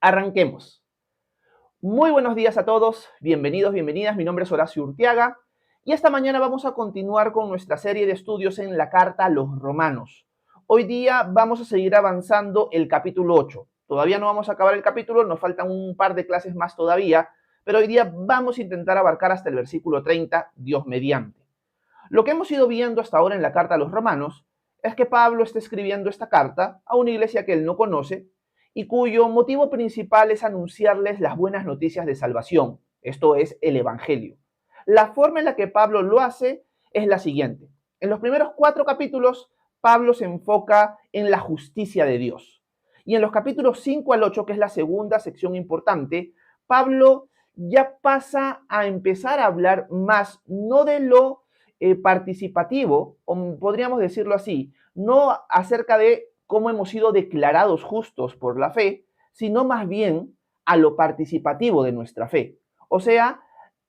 Arranquemos. Muy buenos días a todos, bienvenidos, bienvenidas. Mi nombre es Horacio Urtiaga y esta mañana vamos a continuar con nuestra serie de estudios en la carta a los Romanos. Hoy día vamos a seguir avanzando el capítulo 8. Todavía no vamos a acabar el capítulo, nos faltan un par de clases más todavía, pero hoy día vamos a intentar abarcar hasta el versículo 30, Dios mediante. Lo que hemos ido viendo hasta ahora en la carta a los Romanos es que Pablo está escribiendo esta carta a una iglesia que él no conoce y cuyo motivo principal es anunciarles las buenas noticias de salvación, esto es el Evangelio. La forma en la que Pablo lo hace es la siguiente. En los primeros 4 capítulos, Pablo se enfoca en la justicia de Dios. Y en los capítulos 5 al 8, que es la segunda sección importante, Pablo ya pasa a empezar a hablar más, no de lo participativo, o podríamos decirlo así, no acerca de cómo hemos sido declarados justos por la fe, sino más bien a lo participativo de nuestra fe. O sea,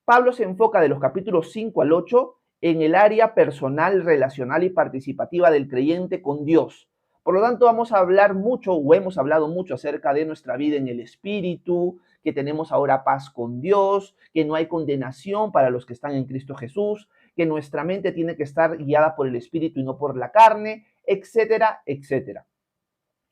Pablo se enfoca de los capítulos 5 al 8 en el área personal, relacional y participativa del creyente con Dios. Por lo tanto, vamos a hablar mucho, o hemos hablado mucho acerca de nuestra vida en el Espíritu, que tenemos ahora paz con Dios, que no hay condenación para los que están en Cristo Jesús, que nuestra mente tiene que estar guiada por el Espíritu y no por la carne, etcétera, etcétera.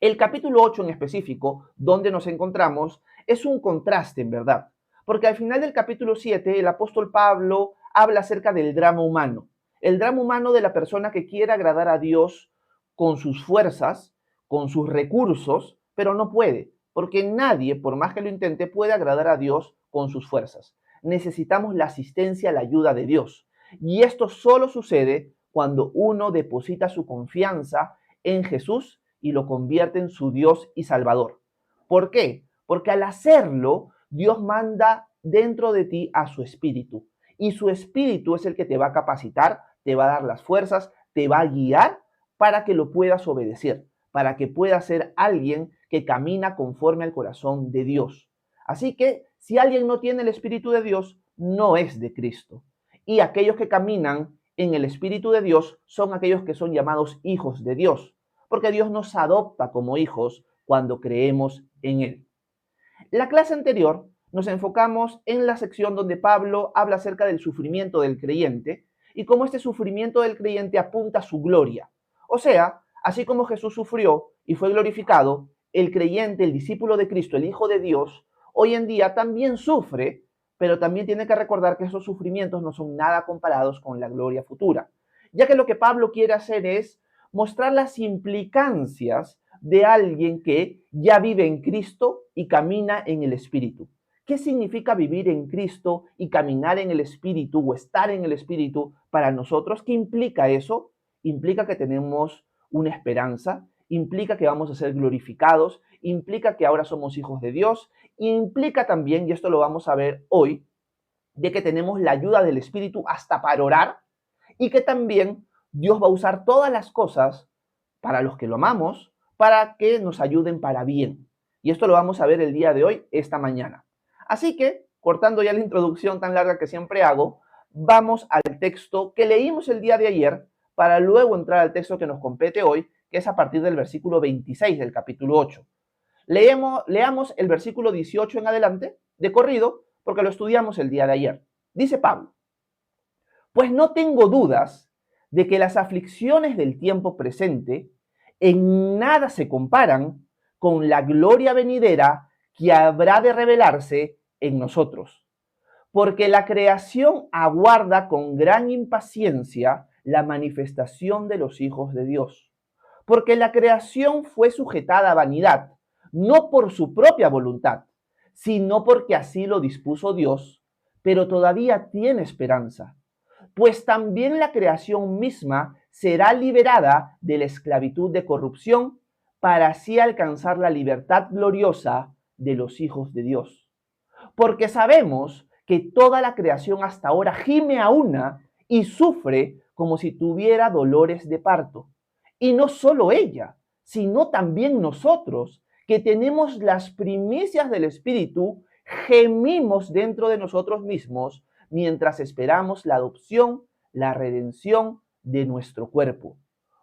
El capítulo 8 en específico, donde nos encontramos, es un contraste en verdad, porque al final del capítulo 7 el apóstol Pablo habla acerca del drama humano, el drama humano de la persona que quiere agradar a Dios con sus fuerzas, con sus recursos, pero no puede, porque nadie, por más que lo intente, puede agradar a Dios con sus fuerzas. Necesitamos la asistencia, la ayuda de Dios. Y esto solo sucede cuando uno deposita su confianza en Jesús y lo convierte en su Dios y Salvador. ¿Por qué? Porque al hacerlo, Dios manda dentro de ti a su espíritu. Y su espíritu es el que te va a capacitar, te va a dar las fuerzas, te va a guiar para que lo puedas obedecer, para que puedas ser alguien que camina conforme al corazón de Dios. Así que si alguien no tiene el Espíritu de Dios, no es de Cristo. Y aquellos que caminan en el Espíritu de Dios son aquellos que son llamados hijos de Dios, porque Dios nos adopta como hijos cuando creemos en Él. La clase anterior nos enfocamos en la sección donde Pablo habla acerca del sufrimiento del creyente y cómo este sufrimiento del creyente apunta a su gloria. O sea, así como Jesús sufrió y fue glorificado, el creyente, el discípulo de Cristo, el Hijo de Dios, hoy en día también sufre, pero también tiene que recordar que esos sufrimientos no son nada comparados con la gloria futura, ya que lo que Pablo quiere hacer es mostrar las implicancias de alguien que ya vive en Cristo y camina en el Espíritu. ¿Qué significa vivir en Cristo y caminar en el Espíritu o estar en el Espíritu para nosotros? ¿Qué implica eso? Implica que tenemos una esperanza, implica que vamos a ser glorificados, implica que ahora somos hijos de Dios, implica también, y esto lo vamos a ver hoy, de que tenemos la ayuda del Espíritu hasta para orar y que también Dios va a usar todas las cosas para los que lo amamos, para que nos ayuden para bien. Y esto lo vamos a ver el día de hoy, esta mañana. Así que, cortando ya la introducción tan larga que siempre hago, vamos al texto que leímos el día de ayer para luego entrar al texto que nos compete hoy, que es a partir del versículo 26 del capítulo 8. Leamos el versículo 18 en adelante, de corrido, porque lo estudiamos el día de ayer. Dice Pablo: pues no tengo dudas de que las aflicciones del tiempo presente en nada se comparan con la gloria venidera que habrá de revelarse en nosotros. Porque la creación aguarda con gran impaciencia la manifestación de los hijos de Dios. Porque la creación fue sujetada a vanidad, no por su propia voluntad, sino porque así lo dispuso Dios, pero todavía tiene esperanza. Pues también la creación misma será liberada de la esclavitud de corrupción para así alcanzar la libertad gloriosa de los hijos de Dios. Porque sabemos que toda la creación hasta ahora gime a una y sufre como si tuviera dolores de parto. Y no solo ella, sino también nosotros, que tenemos las primicias del Espíritu, gemimos dentro de nosotros mismos mientras esperamos la adopción, la redención de nuestro cuerpo.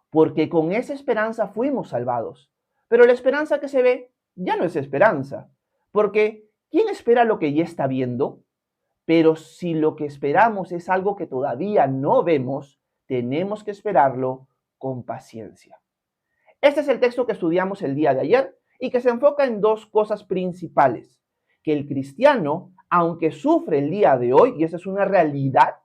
Porque con esa esperanza fuimos salvados. Pero la esperanza que se ve ya no es esperanza, Porque ¿quién espera lo que ya está viendo? Pero si lo que esperamos es algo que todavía no vemos, tenemos que esperarlo con paciencia. Este es el texto que estudiamos el día de ayer y que se enfoca en dos cosas principales. Que el cristiano, aunque sufre el día de hoy, y esa es una realidad,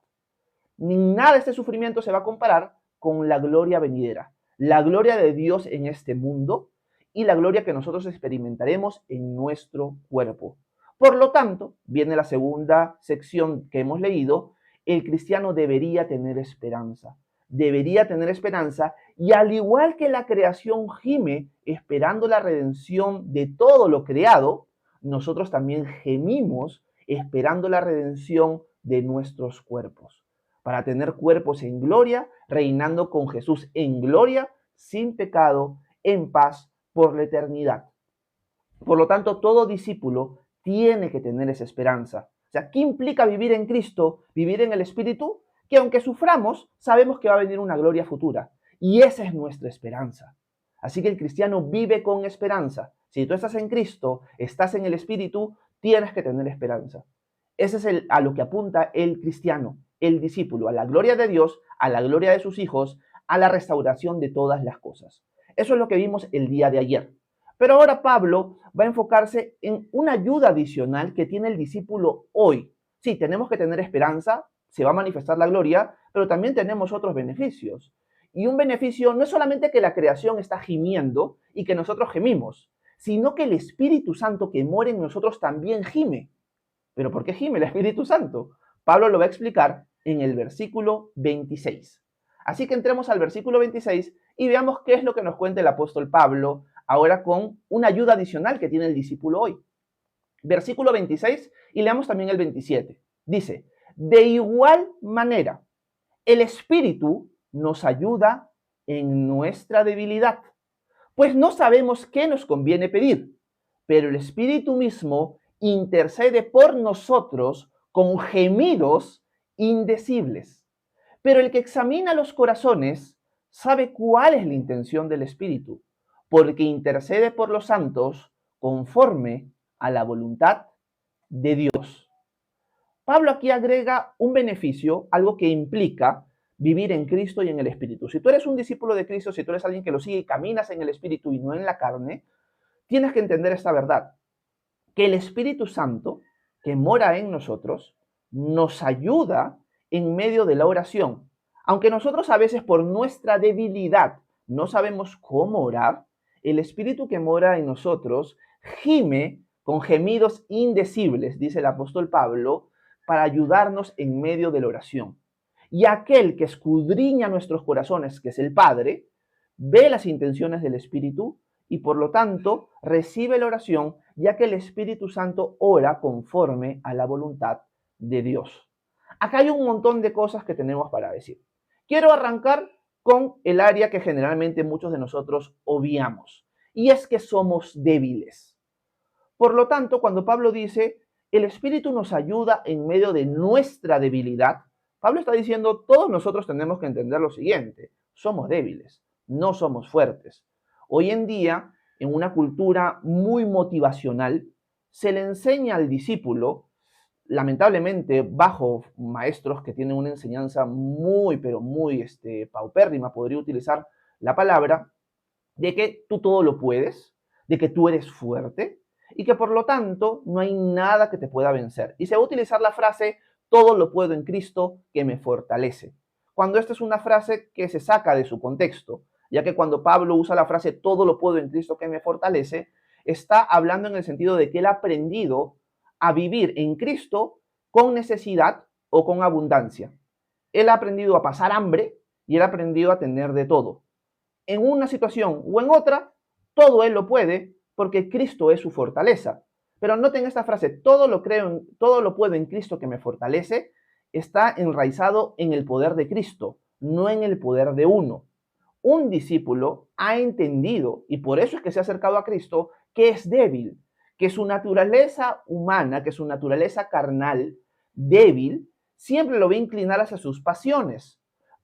ni nada de este sufrimiento se va a comparar con la gloria venidera. La gloria de Dios en este mundo y la gloria que nosotros experimentaremos en nuestro cuerpo. Por lo tanto, viene la segunda sección que hemos leído, el cristiano debería tener esperanza. Debería tener esperanza y al igual que la creación gime esperando la redención de todo lo creado, nosotros también gemimos esperando la redención de nuestros cuerpos, para tener cuerpos en gloria, reinando con Jesús en gloria, sin pecado, en paz por la eternidad. Por lo tanto, todo discípulo tiene que tener esa esperanza. O sea, ¿qué implica vivir en Cristo, vivir en el Espíritu? Que aunque suframos, sabemos que va a venir una gloria futura. Y esa es nuestra esperanza. Así que el cristiano vive con esperanza. Si tú estás en Cristo, estás en el Espíritu, tienes que tener esperanza. Ese es a lo que apunta el cristiano, el discípulo, a la gloria de Dios, a la gloria de sus hijos, a la restauración de todas las cosas. Eso es lo que vimos el día de ayer. Pero ahora Pablo va a enfocarse en una ayuda adicional que tiene el discípulo hoy. Sí, tenemos que tener esperanza, se va a manifestar la gloria, pero también tenemos otros beneficios. Y un beneficio no es solamente que la creación está gimiendo y que nosotros gemimos, sino que el Espíritu Santo que mora en nosotros también gime. ¿Pero por qué gime el Espíritu Santo? Pablo lo va a explicar en el versículo 26. Así que entremos al versículo 26 y veamos qué es lo que nos cuenta el apóstol Pablo ahora con una ayuda adicional que tiene el discípulo hoy. Versículo 26 y leamos también el 27. Dice, de igual manera, el Espíritu nos ayuda en nuestra debilidad, pues no sabemos qué nos conviene pedir, pero el Espíritu mismo intercede por nosotros con gemidos indecibles. Pero el que examina los corazones sabe cuál es la intención del Espíritu, porque intercede por los santos conforme a la voluntad de Dios. Pablo aquí agrega un beneficio, algo que implica vivir en Cristo y en el Espíritu. Si tú eres un discípulo de Cristo, si tú eres alguien que lo sigue y caminas en el Espíritu y no en la carne, tienes que entender esta verdad, que el Espíritu Santo que mora en nosotros nos ayuda en medio de la oración. Aunque nosotros a veces por nuestra debilidad no sabemos cómo orar, el Espíritu que mora en nosotros gime con gemidos indecibles, dice el apóstol Pablo, para ayudarnos en medio de la oración. Y aquel que escudriña nuestros corazones, que es el Padre, ve las intenciones del Espíritu y por lo tanto recibe la oración, ya que el Espíritu Santo ora conforme a la voluntad de Dios. Acá hay un montón de cosas que tenemos para decir. Quiero arrancar con el área que generalmente muchos de nosotros obviamos, y es que somos débiles. Por lo tanto, cuando Pablo dice, el Espíritu nos ayuda en medio de nuestra debilidad, Pablo está diciendo, todos nosotros tenemos que entender lo siguiente, somos débiles, no somos fuertes. Hoy en día, en una cultura muy motivacional, se le enseña al discípulo, lamentablemente bajo maestros que tienen una enseñanza muy, pero muy paupérrima, podría utilizar la palabra, de que tú todo lo puedes, de que tú eres fuerte y que por lo tanto no hay nada que te pueda vencer. Y se va a utilizar la frase, todo lo puedo en Cristo que me fortalece, cuando esta es una frase que se saca de su contexto, ya que cuando Pablo usa la frase, todo lo puedo en Cristo que me fortalece, está hablando en el sentido de que él ha aprendido a vivir en Cristo con necesidad o con abundancia. Él ha aprendido a pasar hambre y él ha aprendido a tener de todo. En una situación o en otra, todo él lo puede porque Cristo es su fortaleza. Pero noten esta frase, todo lo puedo en Cristo que me fortalece, está enraizado en el poder de Cristo, no en el poder de uno. Un discípulo ha entendido, y por eso es que se ha acercado a Cristo, que es débil, que su naturaleza humana, que su naturaleza carnal, débil, siempre lo va a inclinar hacia sus pasiones.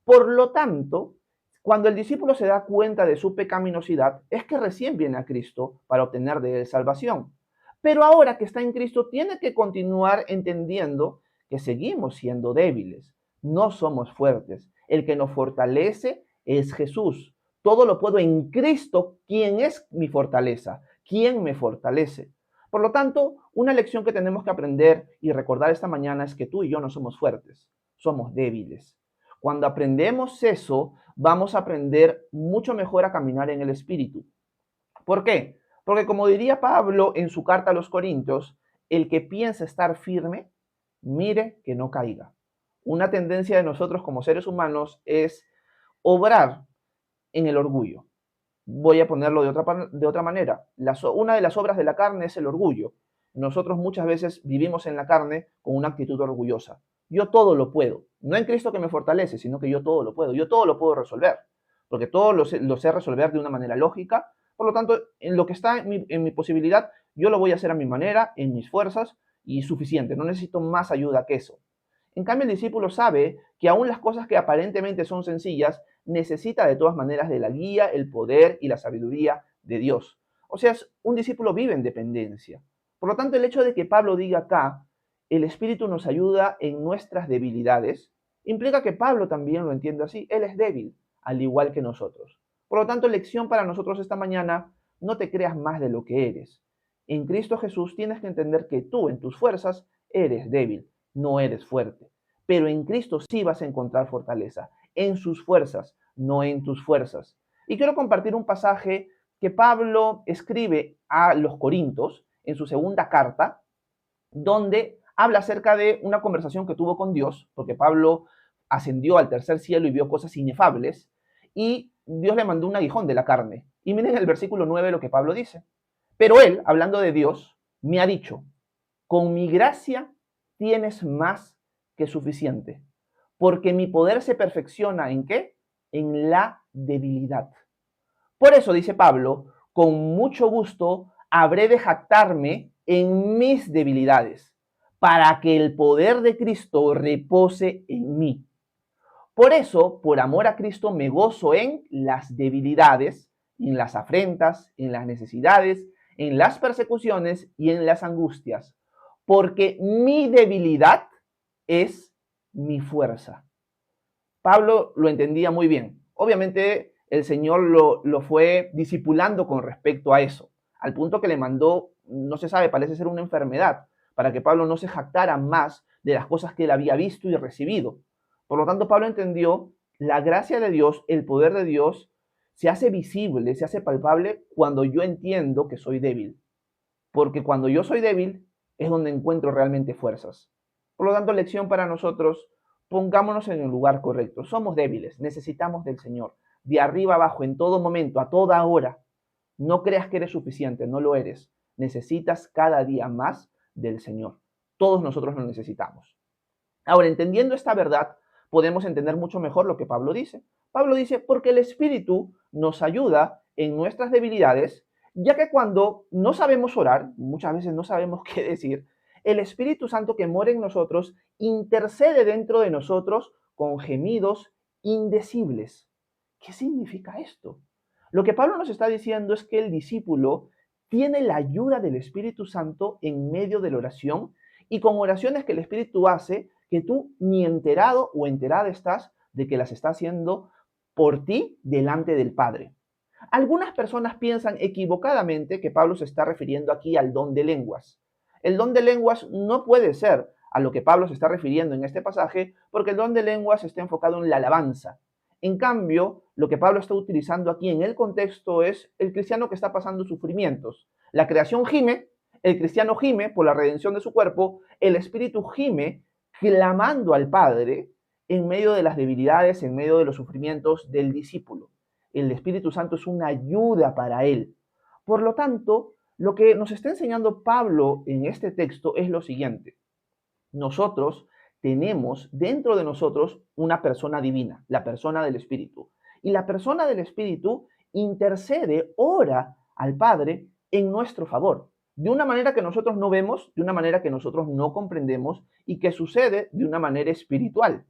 Por lo tanto, cuando el discípulo se da cuenta de su pecaminosidad, es que recién viene a Cristo para obtener de él salvación. Pero ahora que está en Cristo, tiene que continuar entendiendo que seguimos siendo débiles, no somos fuertes. El que nos fortalece es Jesús. Todo lo puedo en Cristo, quien es mi fortaleza, quien me fortalece. Por lo tanto, una lección que tenemos que aprender y recordar esta mañana es que tú y yo no somos fuertes, somos débiles. Cuando aprendemos eso, vamos a aprender mucho mejor a caminar en el Espíritu. ¿Por qué? Porque como diría Pablo en su carta a los Corintios, el que piensa estar firme, mire que no caiga. Una tendencia de nosotros como seres humanos es obrar en el orgullo. Voy a ponerlo de otra manera. Una de las obras de la carne es el orgullo. Nosotros muchas veces vivimos en la carne con una actitud orgullosa. Yo todo lo puedo. No en Cristo que me fortalece, sino que yo todo lo puedo. Yo todo lo puedo resolver. Porque todo lo sé resolver de una manera lógica. Por lo tanto, en lo que está en mi posibilidad, yo lo voy a hacer a mi manera, en mis fuerzas y suficiente. No necesito más ayuda que eso. En cambio, el discípulo sabe que aún las cosas que aparentemente son sencillas, necesita de todas maneras de la guía, el poder y la sabiduría de Dios. O sea, un discípulo vive en dependencia. Por lo tanto, el hecho de que Pablo diga acá, el Espíritu nos ayuda en nuestras debilidades, implica que Pablo también lo entiende así. Él es débil, al igual que nosotros. Por lo tanto, lección para nosotros esta mañana, no te creas más de lo que eres. En Cristo Jesús tienes que entender que tú en tus fuerzas eres débil, no eres fuerte. Pero en Cristo sí vas a encontrar fortaleza, en sus fuerzas, no en tus fuerzas. Y quiero compartir un pasaje que Pablo escribe a los Corintios en su segunda carta, donde habla acerca de una conversación que tuvo con Dios, porque Pablo ascendió al tercer cielo y vio cosas inefables, y Dios le mandó un aguijón de la carne. Y miren el versículo 9 lo que Pablo dice. Pero él, hablando de Dios, me ha dicho, con mi gracia tienes más que suficiente, porque mi poder se perfecciona ¿en qué? En la debilidad. Por eso, dice Pablo, con mucho gusto habré de jactarme en mis debilidades, para que el poder de Cristo repose en mí. Por eso, por amor a Cristo, me gozo en las debilidades, en las afrentas, en las necesidades, en las persecuciones y en las angustias, porque mi debilidad es mi fuerza. Pablo lo entendía muy bien. Obviamente el Señor lo fue discipulando con respecto a eso, al punto que le mandó, no se sabe, parece ser una enfermedad, para que Pablo no se jactara más de las cosas que él había visto y recibido. Por lo tanto, Pablo entendió la gracia de Dios, el poder de Dios, se hace visible, se hace palpable cuando yo entiendo que soy débil. Porque cuando yo soy débil es donde encuentro realmente fuerzas. Por lo tanto, lección para nosotros, pongámonos en el lugar correcto. Somos débiles, necesitamos del Señor. De arriba abajo, en todo momento, a toda hora. No creas que eres suficiente, no lo eres. Necesitas cada día más del Señor. Todos nosotros lo necesitamos. Ahora, entendiendo esta verdad, podemos entender mucho mejor lo que Pablo dice. Pablo dice, porque el Espíritu nos ayuda en nuestras debilidades, ya que cuando no sabemos orar, muchas veces no sabemos qué decir, el Espíritu Santo que mora en nosotros intercede dentro de nosotros con gemidos indecibles. ¿Qué significa esto? Lo que Pablo nos está diciendo es que el discípulo tiene la ayuda del Espíritu Santo en medio de la oración y con oraciones que el Espíritu hace que tú ni enterado o enterada estás de que las está haciendo por ti delante del Padre. Algunas personas piensan equivocadamente que Pablo se está refiriendo aquí al don de lenguas. El don de lenguas no puede ser a lo que Pablo se está refiriendo en este pasaje, porque el don de lenguas está enfocado en la alabanza. En cambio, lo que Pablo está utilizando aquí en el contexto es el cristiano que está pasando sufrimientos. La creación gime, el cristiano gime por la redención de su cuerpo, el espíritu gime clamando al Padre en medio de las debilidades, en medio de los sufrimientos del discípulo. El Espíritu Santo es una ayuda para él. Por lo tanto, lo que nos está enseñando Pablo en este texto es lo siguiente. Nosotros tenemos dentro de nosotros una persona divina, la persona del Espíritu. Y la persona del Espíritu intercede, ora al Padre en nuestro favor, de una manera que nosotros no vemos, de una manera que nosotros no comprendemos y que sucede de una manera espiritual.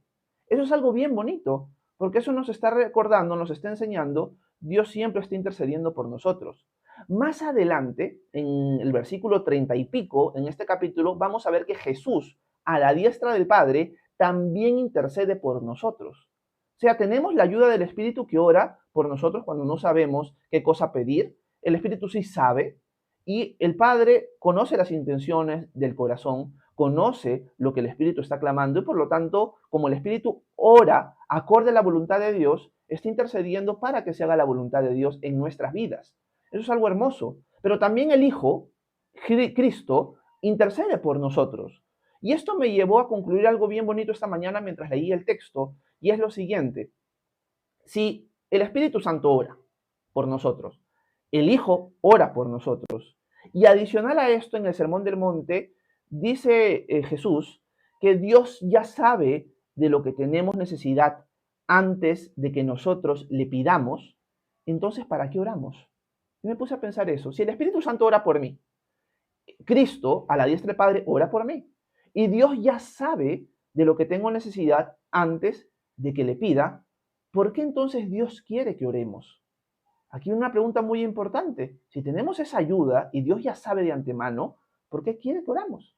Eso es algo bien bonito, porque eso nos está recordando, nos está enseñando, Dios siempre está intercediendo por nosotros. Más adelante, en el versículo 30 y pico, en este capítulo, vamos a ver que Jesús, a la diestra del Padre, también intercede por nosotros. O sea, tenemos la ayuda del Espíritu que ora por nosotros cuando no sabemos qué cosa pedir. El Espíritu sí sabe y el Padre conoce las intenciones del corazón, conoce lo que el Espíritu está clamando y por lo tanto, como el Espíritu ora acorde a la voluntad de Dios, está intercediendo para que se haga la voluntad de Dios en nuestras vidas. Eso es algo hermoso. Pero también el Hijo, Cristo, intercede por nosotros. Y esto me llevó a concluir algo bien bonito esta mañana mientras leía el texto, y es lo siguiente. Si el Espíritu Santo ora por nosotros, el Hijo ora por nosotros, y adicional a esto, en el Sermón del Monte, dice Jesús que Dios ya sabe de lo que tenemos necesidad antes de que nosotros le pidamos, entonces, ¿para qué oramos? Y me puse a pensar eso. Si el Espíritu Santo ora por mí, Cristo, a la diestra del Padre, ora por mí. Y Dios ya sabe de lo que tengo necesidad antes de que le pida. ¿Por qué entonces Dios quiere que oremos? Aquí una pregunta muy importante. Si tenemos esa ayuda y Dios ya sabe de antemano, ¿por qué quiere que oramos?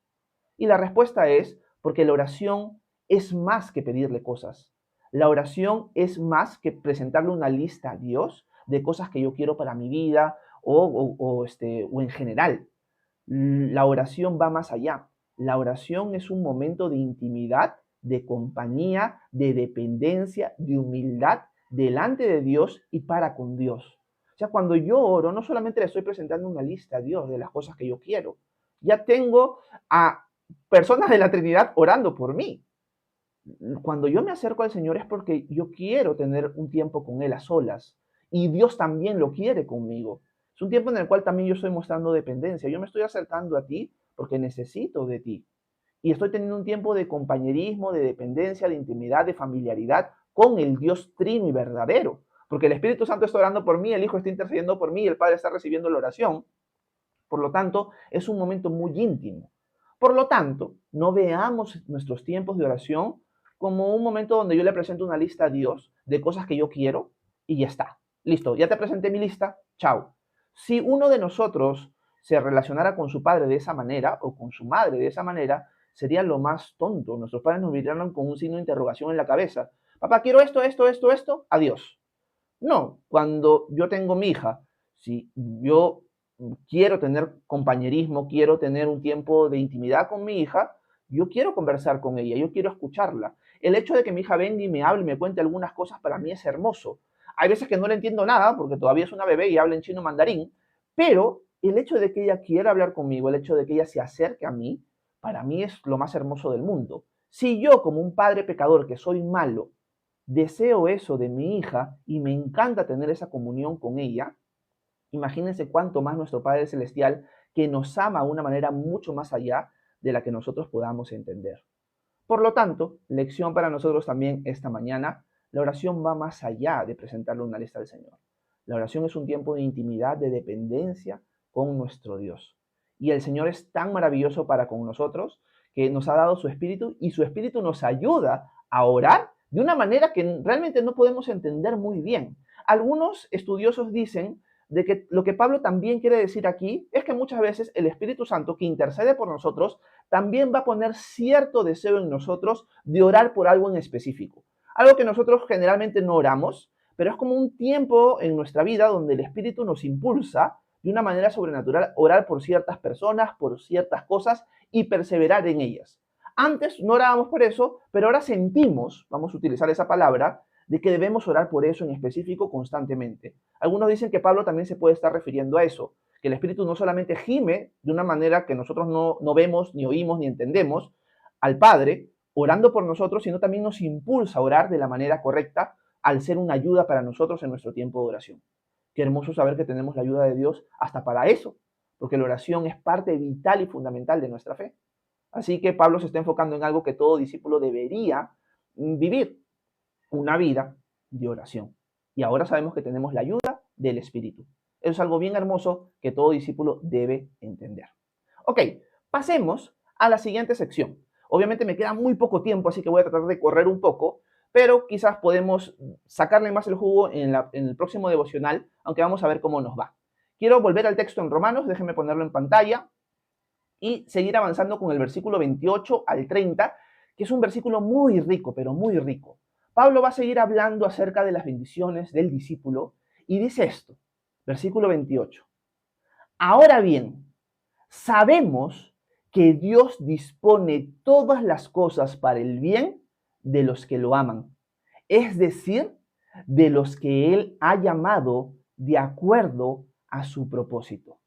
Y la respuesta es porque la oración es más que pedirle cosas. La oración es más que presentarle una lista a Dios de cosas que yo quiero para mi vida o en general. La oración va más allá. La oración es un momento de intimidad, de compañía, de dependencia, de humildad delante de Dios y para con Dios. O sea, cuando yo oro, no solamente le estoy presentando una lista a Dios de las cosas que yo quiero, ya tengo a personas de la Trinidad orando por mí. Cuando yo me acerco al Señor es porque yo quiero tener un tiempo con Él a solas y Dios también lo quiere conmigo. Es un tiempo en el cual también yo estoy mostrando dependencia. Yo me estoy acercando a ti porque necesito de ti. Y estoy teniendo un tiempo de compañerismo, de dependencia, de intimidad, de familiaridad con el Dios trino y verdadero. Porque el Espíritu Santo está orando por mí, el Hijo está intercediendo por mí y el Padre está recibiendo la oración. Por lo tanto, es un momento muy íntimo. Por lo tanto, no veamos nuestros tiempos de oración como un momento donde yo le presento una lista a Dios de cosas que yo quiero y ya está. Listo, ya te presenté mi lista, chao. Si uno de nosotros se relacionara con su padre de esa manera o con su madre de esa manera, sería lo más tonto. Nuestros padres nos miraran con un signo de interrogación en la cabeza. Papá, quiero esto, adiós. No, cuando yo tengo mi hija, si yo quiero tener compañerismo, quiero tener un tiempo de intimidad con mi hija, yo quiero conversar con ella, yo quiero escucharla. El hecho de que mi hija venga y me hable y me cuente algunas cosas para mí es hermoso. Hay veces que no le entiendo nada porque todavía es una bebé y habla en chino mandarín, pero el hecho de que ella quiera hablar conmigo, el hecho de que ella se acerque a mí, para mí es lo más hermoso del mundo. Si yo, como un padre pecador que soy malo, deseo eso de mi hija y me encanta tener esa comunión con ella, imagínense cuánto más nuestro Padre Celestial, que nos ama de una manera mucho más allá de la que nosotros podamos entender. Por lo tanto, lección para nosotros también esta mañana, la oración va más allá de presentarle una lista al Señor. La oración es un tiempo de intimidad, de dependencia con nuestro Dios. Y el Señor es tan maravilloso para con nosotros que nos ha dado su Espíritu y su Espíritu nos ayuda a orar de una manera que realmente no podemos entender muy bien. Algunos estudiosos dicen de que lo que Pablo también quiere decir aquí es que muchas veces el Espíritu Santo que intercede por nosotros también va a poner cierto deseo en nosotros de orar por algo en específico. Algo que nosotros generalmente no oramos, pero es como un tiempo en nuestra vida donde el Espíritu nos impulsa de una manera sobrenatural a orar por ciertas personas, por ciertas cosas y perseverar en ellas. Antes no orábamos por eso, pero ahora sentimos, vamos a utilizar esa palabra, de que debemos orar por eso en específico constantemente. Algunos dicen que Pablo también se puede estar refiriendo a eso, que el Espíritu no solamente gime de una manera que nosotros no vemos, ni oímos, ni entendemos al Padre orando por nosotros, sino también nos impulsa a orar de la manera correcta al ser una ayuda para nosotros en nuestro tiempo de oración. Qué hermoso saber que tenemos la ayuda de Dios hasta para eso, porque la oración es parte vital y fundamental de nuestra fe. Así que Pablo se está enfocando en algo que todo discípulo debería vivir, una vida de oración. Y ahora sabemos que tenemos la ayuda del Espíritu. Eso es algo bien hermoso que todo discípulo debe entender. Ok, pasemos a la siguiente sección. Obviamente me queda muy poco tiempo, así que voy a tratar de correr un poco, pero quizás podemos sacarle más el jugo en el próximo devocional, aunque vamos a ver cómo nos va. Quiero volver al texto en Romanos, déjenme ponerlo en pantalla y seguir avanzando con el versículo 28 al 30, que es un versículo muy rico, pero muy rico. Pablo va a seguir hablando acerca de las bendiciones del discípulo y dice esto, versículo 28. Ahora bien, sabemos que Dios dispone todas las cosas para el bien de los que lo aman, es decir, de los que Él ha llamado de acuerdo a su propósito.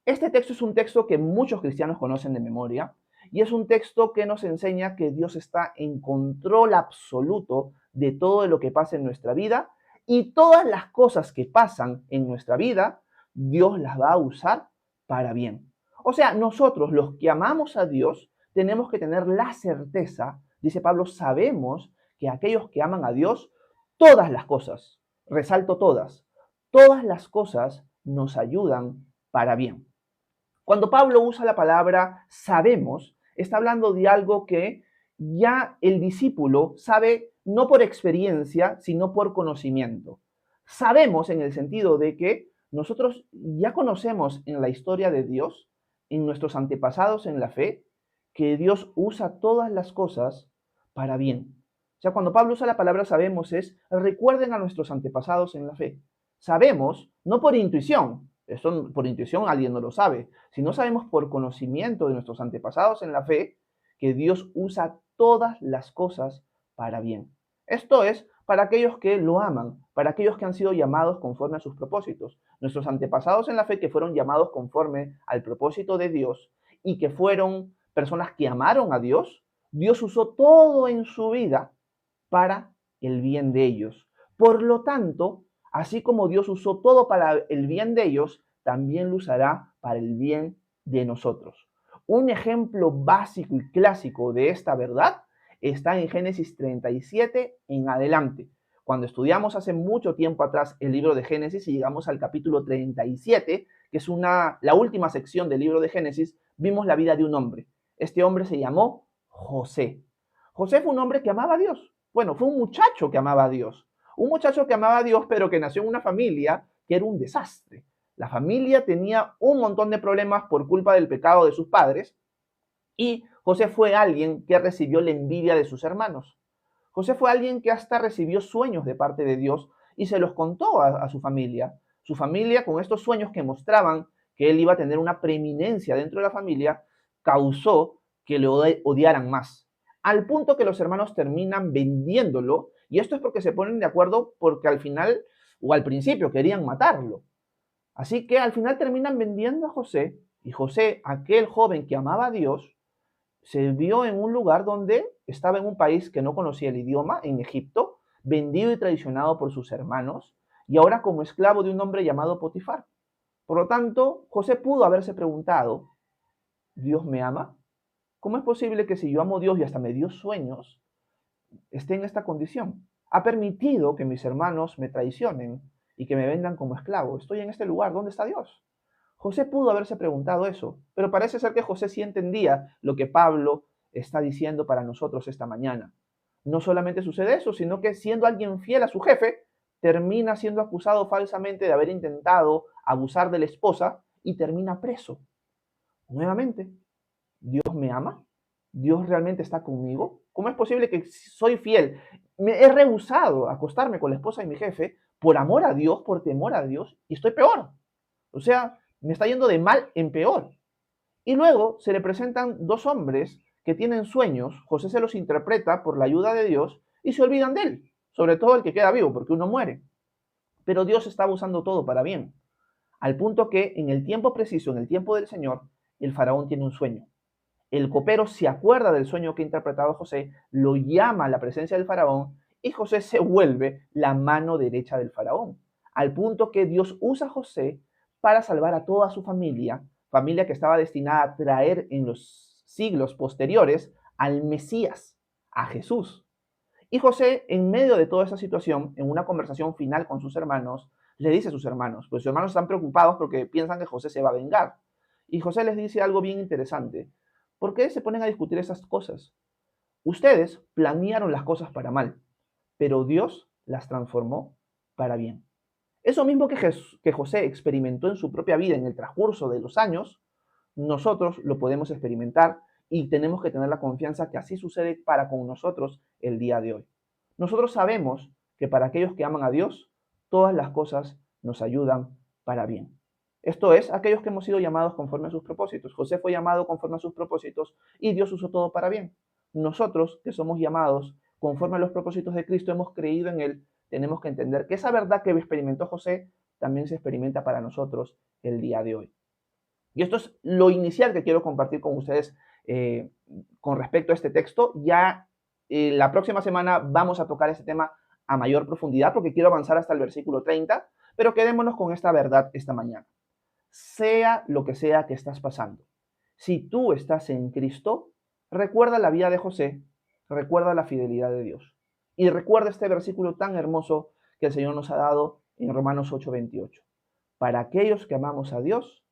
Este texto es un texto que muchos cristianos conocen de memoria y es un texto que nos enseña que Dios está en control absoluto de todo lo que pasa en nuestra vida y todas las cosas que pasan en nuestra vida, Dios las va a usar para bien. O sea, nosotros los que amamos a Dios tenemos que tener la certeza, dice Pablo, sabemos que aquellos que aman a Dios, todas las cosas, resalto todas las cosas nos ayudan para bien. Cuando Pablo usa la palabra sabemos, está hablando de algo que ya el discípulo sabe no por experiencia, sino por conocimiento. Sabemos en el sentido de que nosotros ya conocemos en la historia de Dios, en nuestros antepasados en la fe, que Dios usa todas las cosas para bien. O sea, cuando Pablo usa la palabra sabemos es, recuerden a nuestros antepasados en la fe. Sabemos, no por intuición, esto por intuición alguien no lo sabe, si no sabemos por conocimiento de nuestros antepasados en la fe, que Dios usa todas las cosas para bien. Esto es para aquellos que lo aman, para aquellos que han sido llamados conforme a sus propósitos. Nuestros antepasados en la fe que fueron llamados conforme al propósito de Dios y que fueron personas que amaron a Dios, Dios usó todo en su vida para el bien de ellos. Por lo tanto, así como Dios usó todo para el bien de ellos, también lo usará para el bien de nosotros. Un ejemplo básico y clásico de esta verdad está en Génesis 37 en adelante. Cuando estudiamos hace mucho tiempo atrás el libro de Génesis y llegamos al capítulo 37, que es la última sección del libro de Génesis, vimos la vida de un hombre. Este hombre se llamó José. José fue un hombre que amaba a Dios. Bueno, fue un muchacho que amaba a Dios. Un muchacho que amaba a Dios, pero que nació en una familia que era un desastre. La familia tenía un montón de problemas por culpa del pecado de sus padres y José fue alguien que recibió la envidia de sus hermanos. José fue alguien que hasta recibió sueños de parte de Dios y se los contó a su familia. Su familia, con estos sueños que mostraban que él iba a tener una preeminencia dentro de la familia, causó que le odiaran más. Al punto que los hermanos terminan vendiéndolo, y esto es porque se ponen de acuerdo porque al final o al principio querían matarlo. Así que al final terminan vendiendo a José, y José, aquel joven que amaba a Dios, se vio en un lugar donde estaba en un país que no conocía el idioma, en Egipto, vendido y traicionado por sus hermanos, y ahora como esclavo de un hombre llamado Potifar. Por lo tanto, José pudo haberse preguntado, ¿Dios me ama? ¿Cómo es posible que si yo amo a Dios y hasta me dio sueños, esté en esta condición? Ha permitido que mis hermanos me traicionen y que me vendan como esclavo. Estoy en este lugar, ¿dónde está Dios? José pudo haberse preguntado eso, pero parece ser que José sí entendía lo que Pablo está diciendo para nosotros esta mañana. No solamente sucede eso, sino que siendo alguien fiel a su jefe, termina siendo acusado falsamente de haber intentado abusar de la esposa y termina preso. Nuevamente, ¿Dios me ama? ¿Dios realmente está conmigo? ¿Cómo es posible que soy fiel? Me he rehusado a acostarme con la esposa de mi jefe por amor a Dios, por temor a Dios, y estoy peor. O sea, me está yendo de mal en peor. Y luego se le presentan dos hombres que tienen sueños, José se los interpreta por la ayuda de Dios y se olvidan de él, sobre todo el que queda vivo, porque uno muere. Pero Dios estaba usando todo para bien, al punto que en el tiempo preciso, en el tiempo del Señor, el faraón tiene un sueño. El copero se acuerda del sueño que ha interpretado José, lo llama a la presencia del faraón y José se vuelve la mano derecha del faraón, al punto que Dios usa a José para salvar a toda su familia, familia que estaba destinada a traer en los siglos posteriores al Mesías, a Jesús. Y José, en medio de toda esa situación, en una conversación final con sus hermanos, le dice a sus hermanos, pues sus hermanos están preocupados porque piensan que José se va a vengar. Y José les dice algo bien interesante. ¿Por qué se ponen a discutir esas cosas? Ustedes planearon las cosas para mal, pero Dios las transformó para bien. Eso mismo que José experimentó en su propia vida en el transcurso de los años, nosotros lo podemos experimentar y tenemos que tener la confianza que así sucede para con nosotros el día de hoy. Nosotros sabemos que para aquellos que aman a Dios, todas las cosas nos ayudan para bien. Esto es, aquellos que hemos sido llamados conforme a sus propósitos. José fue llamado conforme a sus propósitos y Dios usó todo para bien. Nosotros, que somos llamados conforme a los propósitos de Cristo, hemos creído en Él, tenemos que entender que esa verdad que experimentó José también se experimenta para nosotros el día de hoy. Y esto es lo inicial que quiero compartir con ustedes con respecto a este texto. Ya la próxima semana vamos a tocar este tema a mayor profundidad porque quiero avanzar hasta el versículo 30, pero quedémonos con esta verdad esta mañana. Sea lo que sea que estás pasando, si tú estás en Cristo, recuerda la vida de José, recuerda la fidelidad de Dios y recuerda este versículo tan hermoso que el Señor nos ha dado en Romanos 8:28. Para aquellos que amamos a Dios,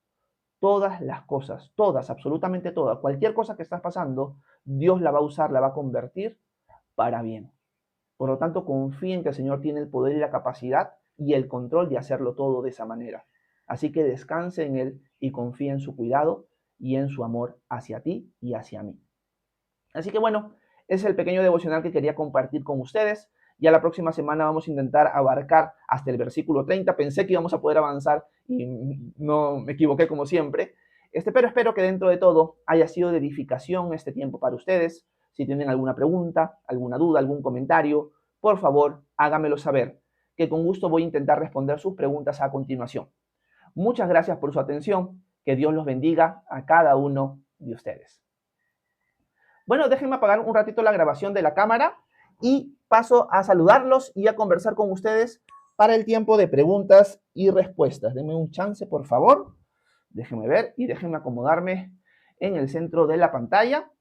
todas las cosas, todas, absolutamente todas, cualquier cosa que estás pasando, Dios la va a usar, la va a convertir para bien. Por lo tanto, confía en que el Señor tiene el poder y la capacidad y el control de hacerlo todo de esa manera. Así que descanse en Él y confía en su cuidado y en su amor hacia ti y hacia mí. Así que bueno, ese es el pequeño devocional que quería compartir con ustedes. Ya la próxima semana vamos a intentar abarcar hasta el versículo 30. Pensé que íbamos a poder avanzar y no me equivoqué como siempre. Pero espero que dentro de todo haya sido de edificación este tiempo para ustedes. Si tienen alguna pregunta, alguna duda, algún comentario, por favor, háganmelo saber, que con gusto voy a intentar responder sus preguntas a continuación. Muchas gracias por su atención. Que Dios los bendiga a cada uno de ustedes. Bueno, déjenme apagar un ratito la grabación de la cámara y paso a saludarlos y a conversar con ustedes para el tiempo de preguntas y respuestas. Denme un chance, por favor. Déjenme ver y déjenme acomodarme en el centro de la pantalla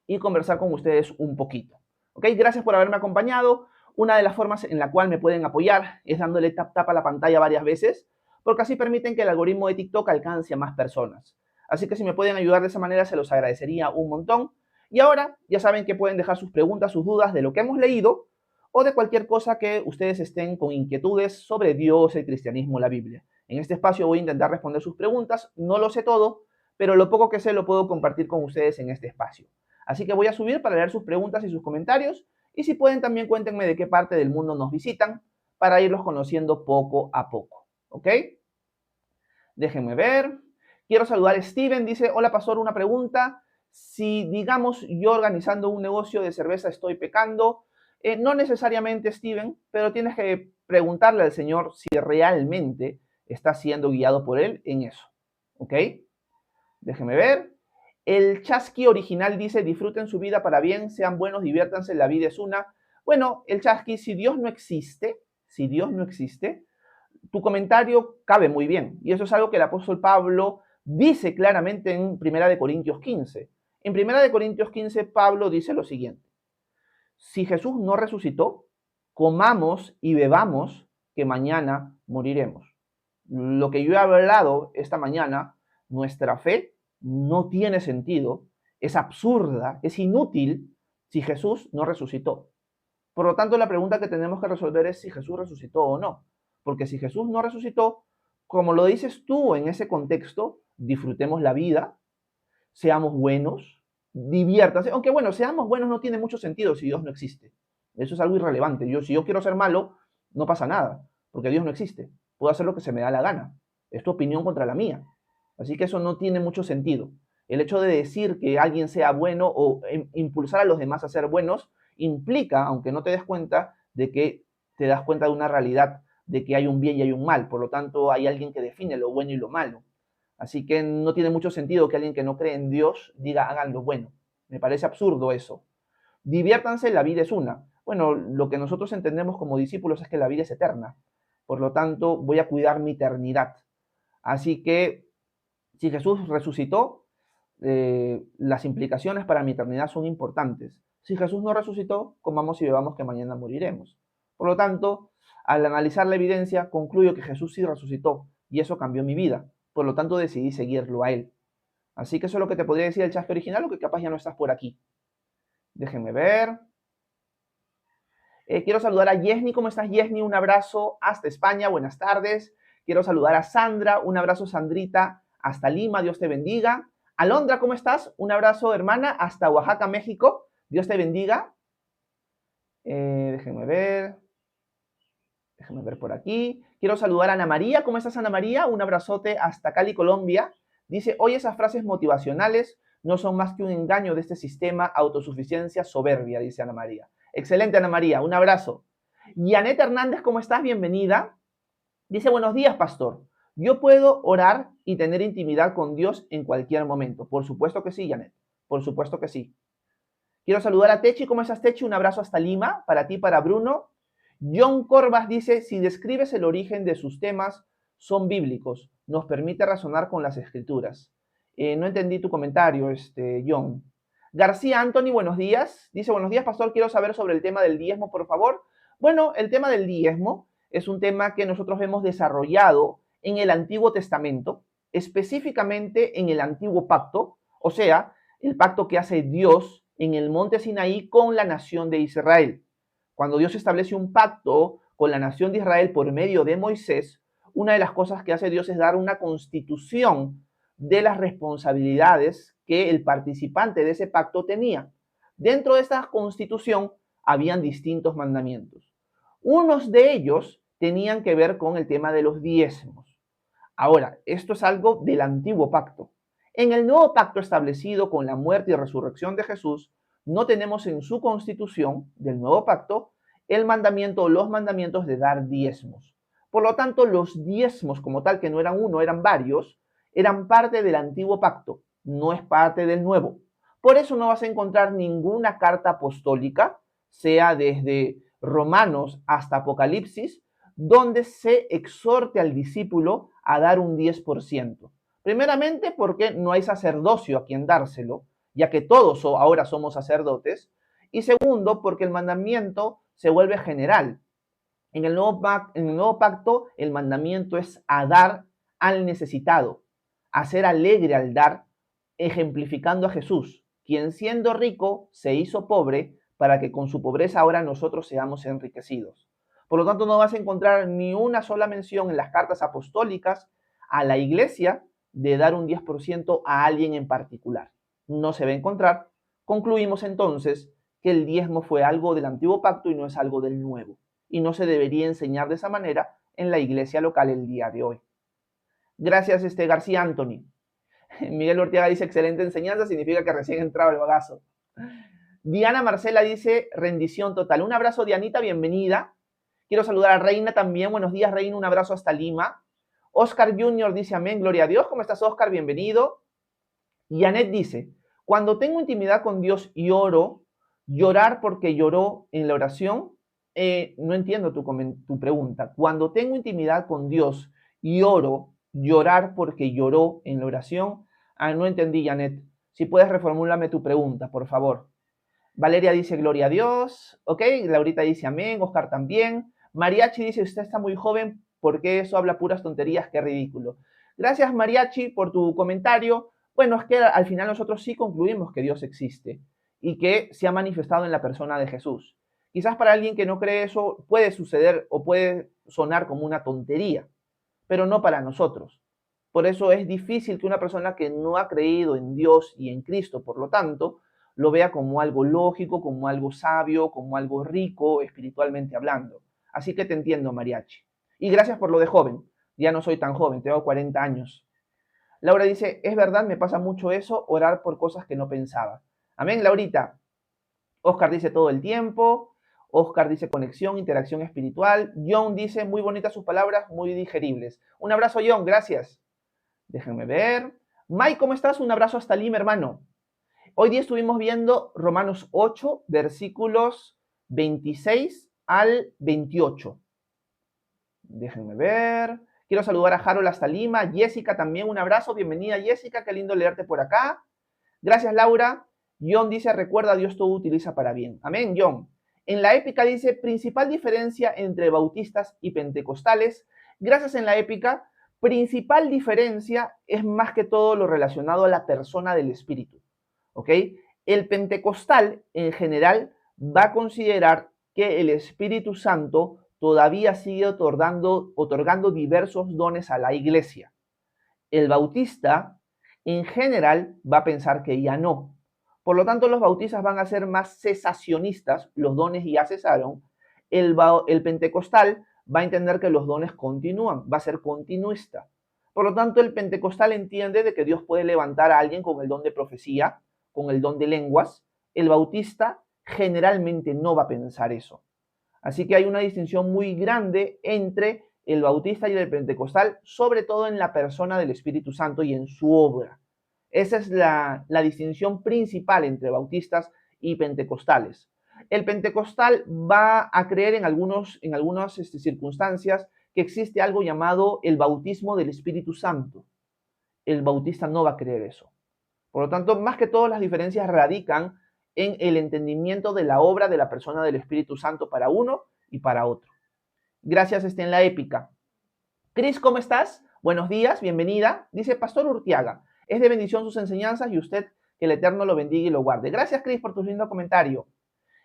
y conversar con ustedes un poquito. ¿Ok? Gracias por haberme acompañado. Una de las formas en la cual me pueden apoyar es dándole tap a la pantalla varias veces, porque así permiten que el algoritmo de TikTok alcance a más personas. Así que si me pueden ayudar de esa manera, se los agradecería un montón. Y ahora ya saben que pueden dejar sus preguntas, sus dudas de lo que hemos leído o de cualquier cosa que ustedes estén con inquietudes sobre Dios, el cristianismo, la Biblia. En este espacio voy a intentar responder sus preguntas. No lo sé todo, pero lo poco que sé lo puedo compartir con ustedes en este espacio. Así que voy a subir para leer sus preguntas y sus comentarios. Y si pueden, también cuéntenme de qué parte del mundo nos visitan para irlos conociendo poco a poco. ¿Ok? Déjenme ver. Quiero saludar a Steven. Dice, hola pastor, una pregunta. Si, digamos, yo organizando un negocio de cerveza estoy pecando, no necesariamente, Steven, pero tienes que preguntarle al Señor si realmente está siendo guiado por Él en eso. ¿Ok? Déjenme ver. El Chasqui original dice, disfruten su vida para bien, sean buenos, diviértanse, la vida es una. Bueno, el Chasqui, si Dios no existe, tu comentario cabe muy bien. Y eso es algo que el apóstol Pablo dice claramente en 1 Corintios 15. En 1 Corintios 15, Pablo dice lo siguiente. Si Jesús no resucitó, comamos y bebamos, que mañana moriremos. Lo que yo he hablado esta mañana, nuestra fe no tiene sentido, es absurda, es inútil si Jesús no resucitó. Por lo tanto, la pregunta que tenemos que resolver es si Jesús resucitó o no. Porque si Jesús no resucitó, como lo dices tú en ese contexto, disfrutemos la vida, seamos buenos, diviértanse. Aunque bueno, seamos buenos no tiene mucho sentido si Dios no existe. Eso es algo irrelevante. Si yo quiero ser malo, no pasa nada, porque Dios no existe. Puedo hacer lo que se me da la gana. Es tu opinión contra la mía. Así que eso no tiene mucho sentido. El hecho de decir que alguien sea bueno o impulsar a los demás a ser buenos implica, aunque no te des cuenta, de que te das cuenta de una realidad, de que hay un bien y hay un mal. Por lo tanto, hay alguien que define lo bueno y lo malo. Así que no tiene mucho sentido que alguien que no cree en Dios diga hagan lo bueno. Me parece absurdo eso. Diviértanse, la vida es una. Bueno, lo que nosotros entendemos como discípulos es que la vida es eterna. Por lo tanto, voy a cuidar mi eternidad. Así que si Jesús resucitó, las implicaciones para mi eternidad son importantes. Si Jesús no resucitó, comamos y bebamos que mañana moriremos. Por lo tanto, al analizar la evidencia, concluyo que Jesús sí resucitó y eso cambió mi vida. Por lo tanto, decidí seguirlo a Él. Así que eso es lo que te podría decir el chasque original o que capaz ya no estás por aquí. Déjenme ver. Quiero saludar a Yesni. ¿Cómo estás, Yesni? Un abrazo hasta España. Buenas tardes. Quiero saludar a Sandra. Un abrazo, Sandrita, hasta Lima. Dios te bendiga. Alondra, ¿cómo estás? Un abrazo, hermana, hasta Oaxaca, México. Dios te bendiga. Déjenme ver. Déjenme ver por aquí. Quiero saludar a Ana María. ¿Cómo estás, Ana María? Un abrazote hasta Cali, Colombia. Dice, hoy esas frases motivacionales no son más que un engaño de este sistema autosuficiencia soberbia, dice Ana María. Excelente, Ana María. Un abrazo. Yanet Hernández, ¿cómo estás? Bienvenida. Dice, buenos días, pastor. Yo puedo orar y tener intimidad con Dios en cualquier momento. Por supuesto que sí, Yanet. Por supuesto que sí. Quiero saludar a Techi. ¿Cómo estás, Techi? Un abrazo hasta Lima. Para ti, para Bruno. John Corbas dice, si describes el origen de sus temas, son bíblicos. Nos permite razonar con las escrituras. No entendí tu comentario, John. García Anthony, buenos días. Dice, buenos días, pastor. Quiero saber sobre el tema del diezmo, por favor. Bueno, el tema del diezmo es un tema que nosotros hemos desarrollado en el Antiguo Testamento, específicamente en el Antiguo Pacto, o sea, el pacto que hace Dios en el monte Sinaí con la nación de Israel. Cuando Dios establece un pacto con la nación de Israel por medio de Moisés, una de las cosas que hace Dios es dar una constitución de las responsabilidades que el participante de ese pacto tenía. Dentro de esta constitución habían distintos mandamientos. Unos de ellos tenían que ver con el tema de los diezmos. Ahora, esto es algo del antiguo pacto. En el nuevo pacto establecido con la muerte y resurrección de Jesús, no tenemos en su constitución del nuevo pacto el mandamiento o los mandamientos de dar diezmos. Por lo tanto, los diezmos como tal, que no eran uno, eran varios, eran parte del antiguo pacto, no es parte del nuevo. Por eso no vas a encontrar ninguna carta apostólica, sea desde Romanos hasta Apocalipsis, donde se exhorte al discípulo a dar un 10%. Primeramente porque no hay sacerdocio a quien dárselo, ya que todos ahora somos sacerdotes. Y segundo, porque el mandamiento se vuelve general. En el nuevo pacto, el mandamiento es a dar al necesitado, a ser alegre al dar, ejemplificando a Jesús, quien siendo rico se hizo pobre para que con su pobreza ahora nosotros seamos enriquecidos. Por lo tanto, no vas a encontrar ni una sola mención en las cartas apostólicas a la iglesia de dar un 10% a alguien en particular. No se va a encontrar. Concluimos entonces que el diezmo fue algo del antiguo pacto y no es algo del nuevo. Y no se debería enseñar de esa manera en la iglesia local el día de hoy. Gracias, García Anthony. Miguel Ortega dice, excelente enseñanza, significa que recién entraba el bagazo. Diana Marcela dice, rendición total. Un abrazo, Dianita, bienvenida. Quiero saludar a Reina también. Buenos días, Reina, un abrazo hasta Lima. Oscar Jr. dice, amén, gloria a Dios. ¿Cómo estás, Oscar? Bienvenido. Y Anet dice, cuando tengo intimidad con Dios y oro, llorar porque lloró en la oración. No entiendo tu pregunta. Cuando tengo intimidad con Dios y oro, llorar porque lloró en la oración. No entendí, Janet. Si puedes reformularme tu pregunta, por favor. Valeria dice, gloria a Dios. Ok, Laurita dice, amén. Oscar también. Mariachi dice, usted está muy joven, porque eso habla puras tonterías, qué ridículo. Gracias, Mariachi, por tu comentario. Bueno, es que al final nosotros sí concluimos que Dios existe y que se ha manifestado en la persona de Jesús. Quizás para alguien que no cree eso puede suceder o puede sonar como una tontería, pero no para nosotros. Por eso es difícil que una persona que no ha creído en Dios y en Cristo, por lo tanto, lo vea como algo lógico, como algo sabio, como algo rico, espiritualmente hablando. Así que te entiendo, Mariachi. Y gracias por lo de joven. Ya no soy tan joven, tengo 40 años. Laura dice, es verdad, me pasa mucho eso, orar por cosas que no pensaba. Amén, Laurita. Oscar dice todo el tiempo. Oscar dice conexión, interacción espiritual. John dice, muy bonitas sus palabras, muy digeribles. Un abrazo, John, gracias. Déjenme ver. Mike, ¿cómo estás? Un abrazo hasta Lima, hermano. Hoy día estuvimos viendo Romanos 8, versículos 26 al 28. Déjenme ver. Quiero saludar a Harold hasta Lima. Jessica también, un abrazo. Bienvenida, Jessica. Qué lindo leerte por acá. Gracias, Laura. John dice, recuerda, Dios todo utiliza para bien. Amén, John. En la épica dice, principal diferencia entre bautistas y pentecostales. Gracias en la épica. Principal diferencia es más que todo lo relacionado a la persona del Espíritu. ¿Ok? El pentecostal, en general, va a considerar que el Espíritu Santo todavía sigue otorgando diversos dones a la iglesia. El bautista, en general, va a pensar que ya no. Por lo tanto, los bautistas van a ser más cesacionistas, los dones ya cesaron. El pentecostal va a entender que los dones continúan, va a ser continuista. Por lo tanto, el pentecostal entiende de que Dios puede levantar a alguien con el don de profecía, con el don de lenguas. El bautista generalmente no va a pensar eso. Así que hay una distinción muy grande entre el bautista y el pentecostal, sobre todo en la persona del Espíritu Santo y en su obra. Esa es la distinción principal entre bautistas y pentecostales. El pentecostal va a creer en algunas circunstancias que existe algo llamado el bautismo del Espíritu Santo. El bautista no va a creer eso. Por lo tanto, más que todo, las diferencias radican en el entendimiento de la obra de la persona del Espíritu Santo para uno y para otro. Gracias, en la épica. Cris, ¿cómo estás? Buenos días, bienvenida. Dice Pastor Urtiaga, es de bendición sus enseñanzas y usted que el Eterno lo bendiga y lo guarde. Gracias, Cris, por tu lindo comentario.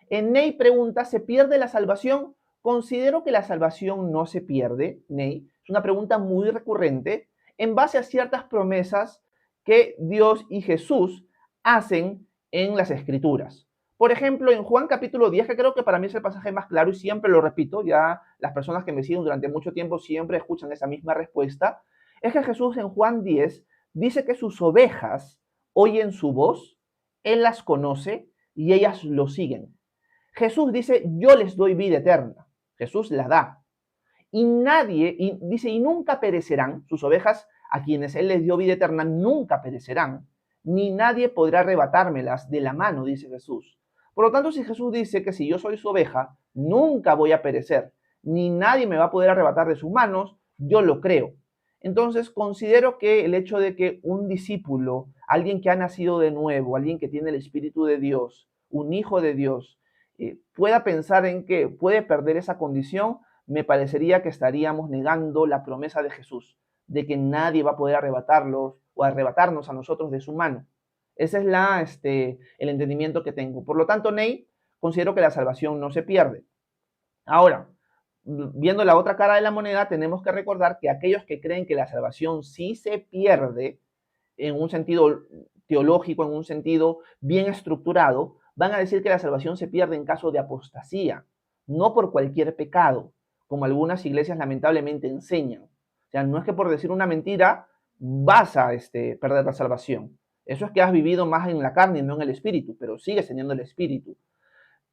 Ney pregunta, ¿se pierde la salvación? Considero que la salvación no se pierde, Ney. Es una pregunta muy recurrente en base a ciertas promesas que Dios y Jesús hacen en las Escrituras. Por ejemplo, en Juan capítulo 10, que creo que para mí es el pasaje más claro y siempre lo repito, ya las personas que me siguen durante mucho tiempo siempre escuchan esa misma respuesta, es que Jesús en Juan 10 dice que sus ovejas oyen su voz, Él las conoce y ellas lo siguen. Jesús dice, yo les doy vida eterna. Jesús la da. Y dice, y nunca perecerán, sus ovejas a quienes Él les dio vida eterna, nunca perecerán, ni nadie podrá arrebatármelas de la mano, dice Jesús. Por lo tanto, si Jesús dice que si yo soy su oveja, nunca voy a perecer, ni nadie me va a poder arrebatar de sus manos, yo lo creo. Entonces, considero que el hecho de que un discípulo, alguien que ha nacido de nuevo, alguien que tiene el Espíritu de Dios, un hijo de Dios, pueda pensar en que puede perder esa condición, me parecería que estaríamos negando la promesa de Jesús, de que nadie va a poder arrebatarlos o arrebatarnos a nosotros de su mano. Ese es el entendimiento que tengo. Por lo tanto, Ney, considero que la salvación no se pierde. Ahora, viendo la otra cara de la moneda, tenemos que recordar que aquellos que creen que la salvación sí se pierde en un sentido teológico, en un sentido bien estructurado, van a decir que la salvación se pierde en caso de apostasía, no por cualquier pecado, como algunas iglesias lamentablemente enseñan. O sea, no es que por decir una mentira vas a perder la salvación. Eso es que has vivido más en la carne y no en el espíritu, pero sigues teniendo el espíritu.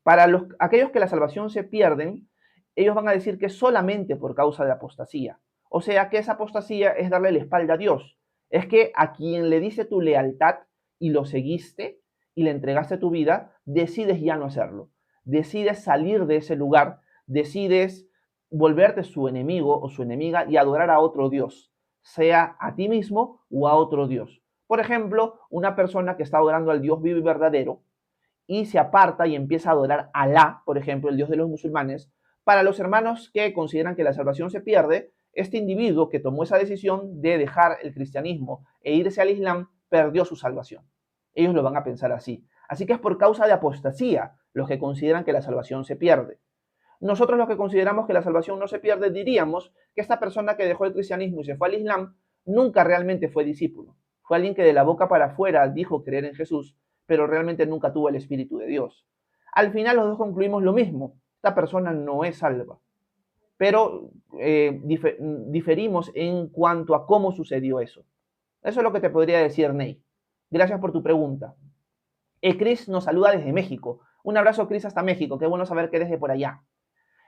Para aquellos que la salvación se pierden, ellos van a decir que solamente por causa de apostasía. O sea, que esa apostasía es darle la espalda a Dios. Es que a quien le dice tu lealtad y lo seguiste y le entregaste tu vida, decides ya no hacerlo. Decides salir de ese lugar, decides volverte su enemigo o su enemiga y adorar a otro Dios, sea a ti mismo o a otro Dios. Por ejemplo, una persona que está adorando al Dios vivo y verdadero y se aparta y empieza a adorar a Alá, por ejemplo, el Dios de los musulmanes. Para los hermanos que consideran que la salvación se pierde, este individuo que tomó esa decisión de dejar el cristianismo e irse al Islam perdió su salvación. Ellos lo van a pensar así. Así que es por causa de apostasía los que consideran que la salvación se pierde. Nosotros los que consideramos que la salvación no se pierde diríamos que esta persona que dejó el cristianismo y se fue al Islam nunca realmente fue discípulo. Fue alguien que de la boca para afuera dijo creer en Jesús, pero realmente nunca tuvo el Espíritu de Dios. Al final los dos concluimos lo mismo. Esta persona no es salva. Pero diferimos en cuanto a cómo sucedió eso. Eso es lo que te podría decir, Ney. Gracias por tu pregunta. Chris nos saluda desde México. Un abrazo, Chris, hasta México. Qué bueno saber que eres de por allá.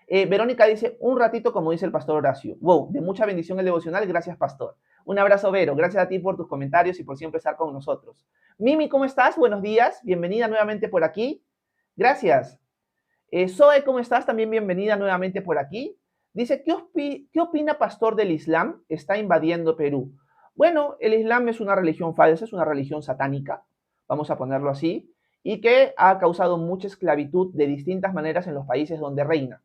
Verónica dice, un ratito como dice el pastor Horacio. Wow, de mucha bendición el devocional. Gracias, pastor. Un abrazo, Vero. Gracias a ti por tus comentarios y por siempre estar con nosotros. Mimi, ¿cómo estás? Buenos días. Bienvenida nuevamente por aquí. Gracias. Zoe, ¿cómo estás? También bienvenida nuevamente por aquí. Dice, ¿qué opina pastor del Islam? Está invadiendo Perú. Bueno, el Islam es una religión falsa, es una religión satánica, vamos a ponerlo así, y que ha causado mucha esclavitud de distintas maneras en los países donde reina.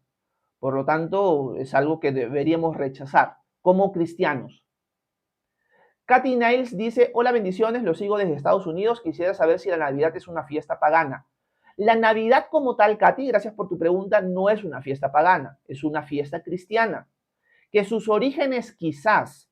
Por lo tanto, es algo que deberíamos rechazar como cristianos. Katy Niles dice, hola, bendiciones, lo sigo desde Estados Unidos, quisiera saber si la Navidad es una fiesta pagana. La Navidad como tal, Katy, gracias por tu pregunta, no es una fiesta pagana, es una fiesta cristiana. Que sus orígenes quizás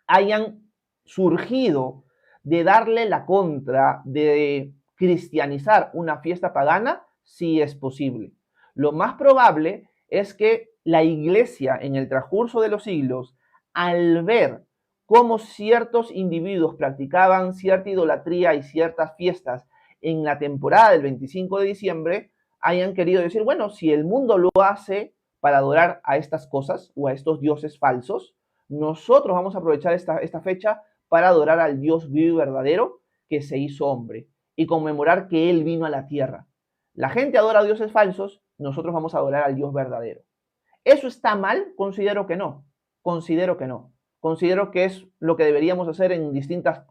hayan surgido de darle la contra, de cristianizar una fiesta pagana, sí es posible. Lo más probable es que la iglesia en el transcurso de los siglos, al ver cómo ciertos individuos practicaban cierta idolatría y ciertas fiestas en la temporada del 25 de diciembre, hayan querido decir, bueno, si el mundo lo hace para adorar a estas cosas o a estos dioses falsos, nosotros vamos a aprovechar esta fecha para adorar al Dios vivo y verdadero que se hizo hombre y conmemorar que Él vino a la tierra. La gente adora a dioses falsos, nosotros vamos a adorar al Dios verdadero. ¿Eso está mal? Considero que no. Considero que no. Considero que es lo que deberíamos hacer en distintas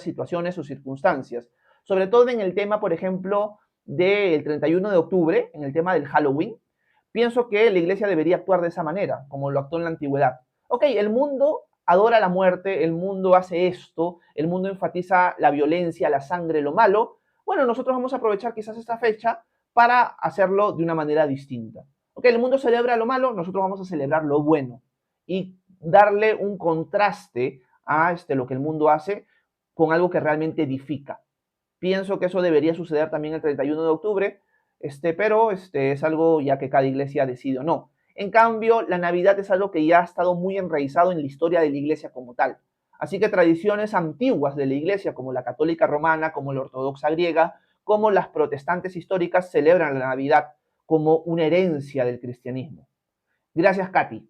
situaciones o circunstancias. Sobre todo en el tema, por ejemplo, del 31 de octubre, en el tema del Halloween. Pienso que la iglesia debería actuar de esa manera, como lo actuó en la antigüedad. Ok, el mundo adora la muerte, el mundo hace esto, el mundo enfatiza la violencia, la sangre, lo malo. Bueno, nosotros vamos a aprovechar quizás esta fecha para hacerlo de una manera distinta. Ok, el mundo celebra lo malo, nosotros vamos a celebrar lo bueno y darle un contraste a lo que el mundo hace con algo que realmente edifica. Pienso que eso debería suceder también el 31 de octubre, pero es algo ya que cada iglesia decide o no. En cambio, la Navidad es algo que ya ha estado muy enraizado en la historia de la iglesia como tal. Así que tradiciones antiguas de la iglesia, como la católica romana, como la ortodoxa griega, como las protestantes históricas, celebran la Navidad como una herencia del cristianismo. Gracias, Katy.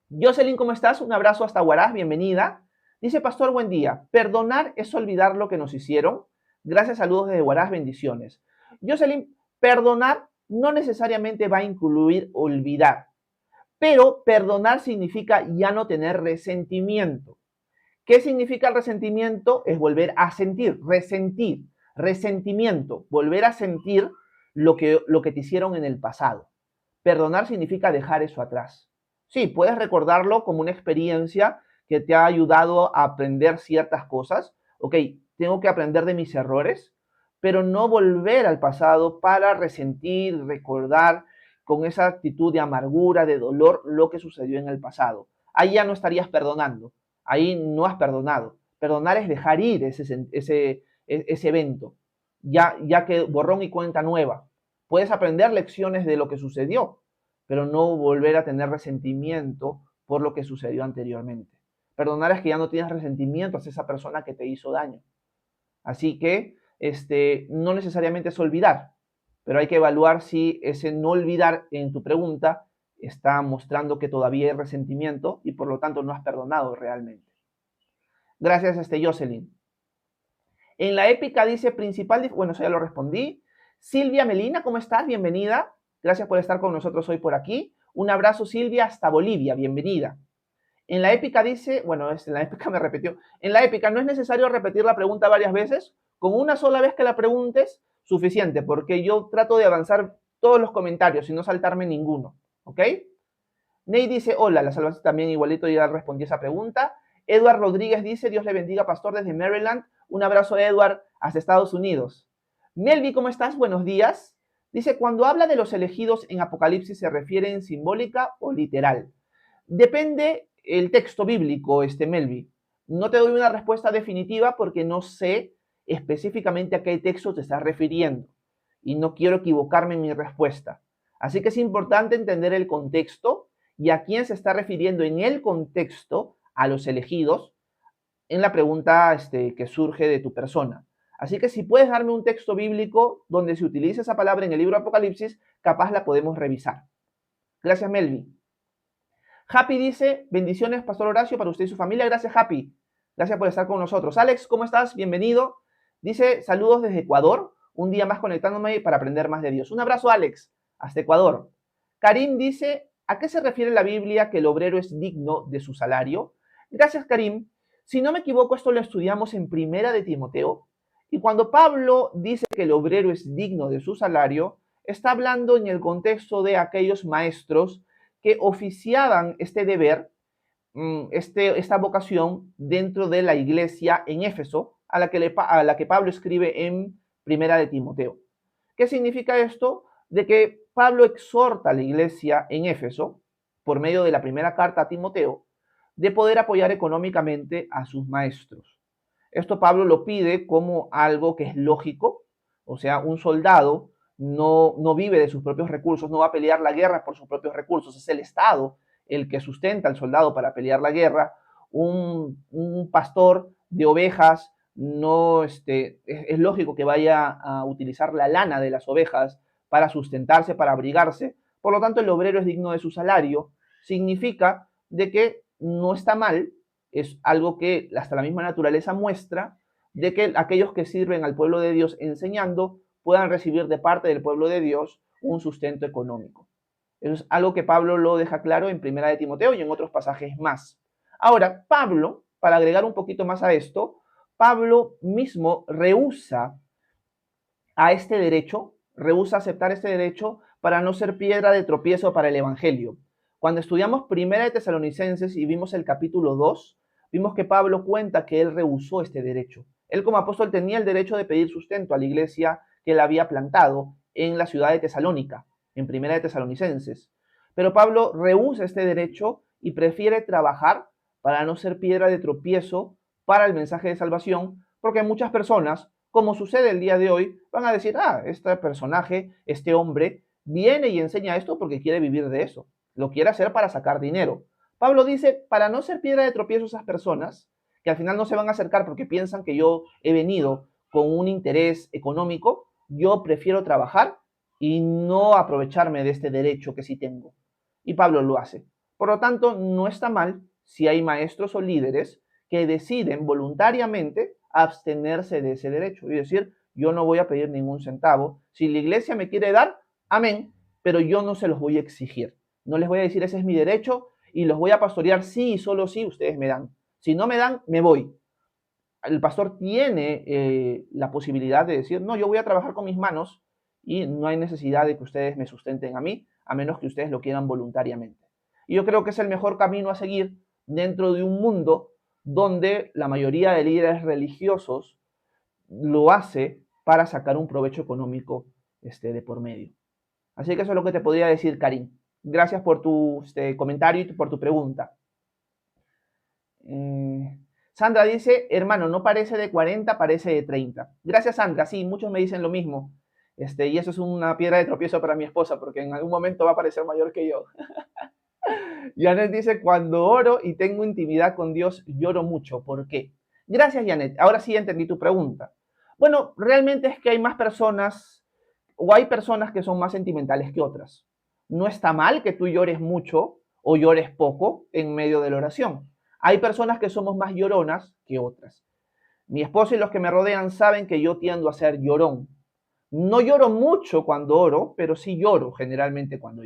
Jocelyn, ¿cómo estás? Un abrazo hasta Huaraz, bienvenida. Dice, pastor, buen día. Perdonar es olvidar lo que nos hicieron. Gracias, saludos desde Huaraz, bendiciones. Jocelyn, perdonar no necesariamente va a incluir olvidar, pero perdonar significa ya no tener resentimiento. ¿Qué significa el resentimiento? Es volver a sentir, resentir, resentimiento, volver a sentir lo que te hicieron en el pasado. Perdonar significa dejar eso atrás. Sí, puedes recordarlo como una experiencia que te ha ayudado a aprender ciertas cosas. Ok, tengo que aprender de mis errores, pero no volver al pasado para resentir, recordar con esa actitud de amargura, de dolor, lo que sucedió en el pasado. Ahí ya no estarías perdonando, ahí no has perdonado. Perdonar es dejar ir ese evento, ya que borrón y cuenta nueva. Puedes aprender lecciones de lo que sucedió, pero no volver a tener resentimiento por lo que sucedió anteriormente. Perdonar es que ya no tienes resentimiento hacia esa persona que te hizo daño. Así que no necesariamente es olvidar, pero hay que evaluar si ese no olvidar en tu pregunta está mostrando que todavía hay resentimiento y por lo tanto no has perdonado realmente. Gracias, Jocelyn. En la épica dice principal, bueno, eso ya lo respondí. Silvia Melina, ¿cómo estás? Bienvenida. Gracias por estar con nosotros hoy por aquí. Un abrazo, Silvia, hasta Bolivia. Bienvenida. En la épica dice, bueno, en la épica me repitió. En la épica no es necesario repetir la pregunta varias veces. Con una sola vez que la preguntes, suficiente, porque yo trato de avanzar todos los comentarios y no saltarme ninguno. ¿Ok? Ney dice, hola, la salvación también igualito ya respondí esa pregunta. Edward Rodríguez dice, Dios le bendiga, pastor, desde Maryland. Un abrazo, Edward, hasta Estados Unidos. Melvi, ¿cómo estás? Buenos días. Dice, cuando habla de los elegidos en Apocalipsis, ¿se refiere en simbólica o literal? Depende el texto bíblico, Melvi. No te doy una respuesta definitiva porque no sé específicamente a qué texto te estás refiriendo y no quiero equivocarme en mi respuesta. Así que es importante entender el contexto y a quién se está refiriendo en el contexto a los elegidos en la pregunta que surge de tu persona. Así que si puedes darme un texto bíblico donde se utilice esa palabra en el libro de Apocalipsis, capaz la podemos revisar. Gracias, Melvi. Happy dice, bendiciones, Pastor Horacio, para usted y su familia. Gracias, Happy. Gracias por estar con nosotros. Alex, ¿cómo estás? Bienvenido. Dice, saludos desde Ecuador. Un día más conectándome para aprender más de Dios. Un abrazo, Alex, hasta Ecuador. Karim dice, ¿a qué se refiere la Biblia que el obrero es digno de su salario? Gracias, Karim. Si no me equivoco, esto lo estudiamos en Primera de Timoteo. Y cuando Pablo dice que el obrero es digno de su salario, está hablando en el contexto de aquellos maestros que oficiaban este deber, esta vocación dentro de la iglesia en Éfeso, a la que Pablo escribe en Primera de Timoteo. ¿Qué significa esto? De que Pablo exhorta a la iglesia en Éfeso, por medio de la primera carta a Timoteo, de poder apoyar económicamente a sus maestros. Esto Pablo lo pide como algo que es lógico, o sea, un soldado no vive de sus propios recursos, no va a pelear la guerra por sus propios recursos, es el Estado el que sustenta al soldado para pelear la guerra. Un pastor de ovejas no es lógico que vaya a utilizar la lana de las ovejas para sustentarse, para abrigarse. Por lo tanto, el obrero es digno de su salario. Significa de que no está mal, es algo que hasta la misma naturaleza muestra, de que aquellos que sirven al pueblo de Dios enseñando puedan recibir de parte del pueblo de Dios un sustento económico. Eso es algo que Pablo lo deja claro en Primera de Timoteo y en otros pasajes más. Ahora, Pablo, para agregar un poquito más a esto, Pablo mismo rehúsa a este derecho, rehúsa aceptar este derecho para no ser piedra de tropiezo para el Evangelio. Cuando estudiamos Primera de Tesalonicenses y vimos el capítulo 2, vimos que Pablo cuenta que él rehusó este derecho. Él como apóstol tenía el derecho de pedir sustento a la iglesia que él había plantado en la ciudad de Tesalónica, en Primera de Tesalonicenses. Pero Pablo rehúsa este derecho y prefiere trabajar para no ser piedra de tropiezo para el mensaje de salvación, porque muchas personas, como sucede el día de hoy, van a decir, este personaje, este hombre, viene y enseña esto porque quiere vivir de eso, lo quiere hacer para sacar dinero. Pablo dice, para no ser piedra de tropiezo esas personas, que al final no se van a acercar porque piensan que yo he venido con un interés económico, yo prefiero trabajar y no aprovecharme de este derecho que sí tengo. Y Pablo lo hace. Por lo tanto, no está mal si hay maestros o líderes que deciden voluntariamente abstenerse de ese derecho y decir, yo no voy a pedir ningún centavo. Si la iglesia me quiere dar, amén, pero yo no se los voy a exigir. No les voy a decir, ese es mi derecho y los voy a pastorear sí y solo si ustedes me dan. Si no me dan, me voy. El pastor tiene la posibilidad de decir, no, yo voy a trabajar con mis manos y no hay necesidad de que ustedes me sustenten a mí, a menos que ustedes lo quieran voluntariamente. Y yo creo que es el mejor camino a seguir dentro de un mundo donde la mayoría de líderes religiosos lo hace para sacar un provecho económico de por medio. Así que eso es lo que te podría decir, Karim. Gracias por tu comentario y por tu pregunta. Sandra dice, hermano, no parece de 40, parece de 30. Gracias, Sandra. Sí, muchos me dicen lo mismo. Y eso es una piedra de tropiezo para mi esposa, porque en algún momento va a parecer mayor que yo. Janet dice, cuando oro y tengo intimidad con Dios, lloro mucho. ¿Por qué? Gracias, Janet. Ahora sí entendí tu pregunta. Bueno, realmente es que hay más personas, o hay personas que son más sentimentales que otras. No está mal que tú llores mucho o llores poco en medio de la oración. Hay personas que somos más lloronas que otras. Mi esposo y los que me rodean saben que yo tiendo a ser llorón. No lloro mucho cuando oro, pero sí lloro generalmente cuando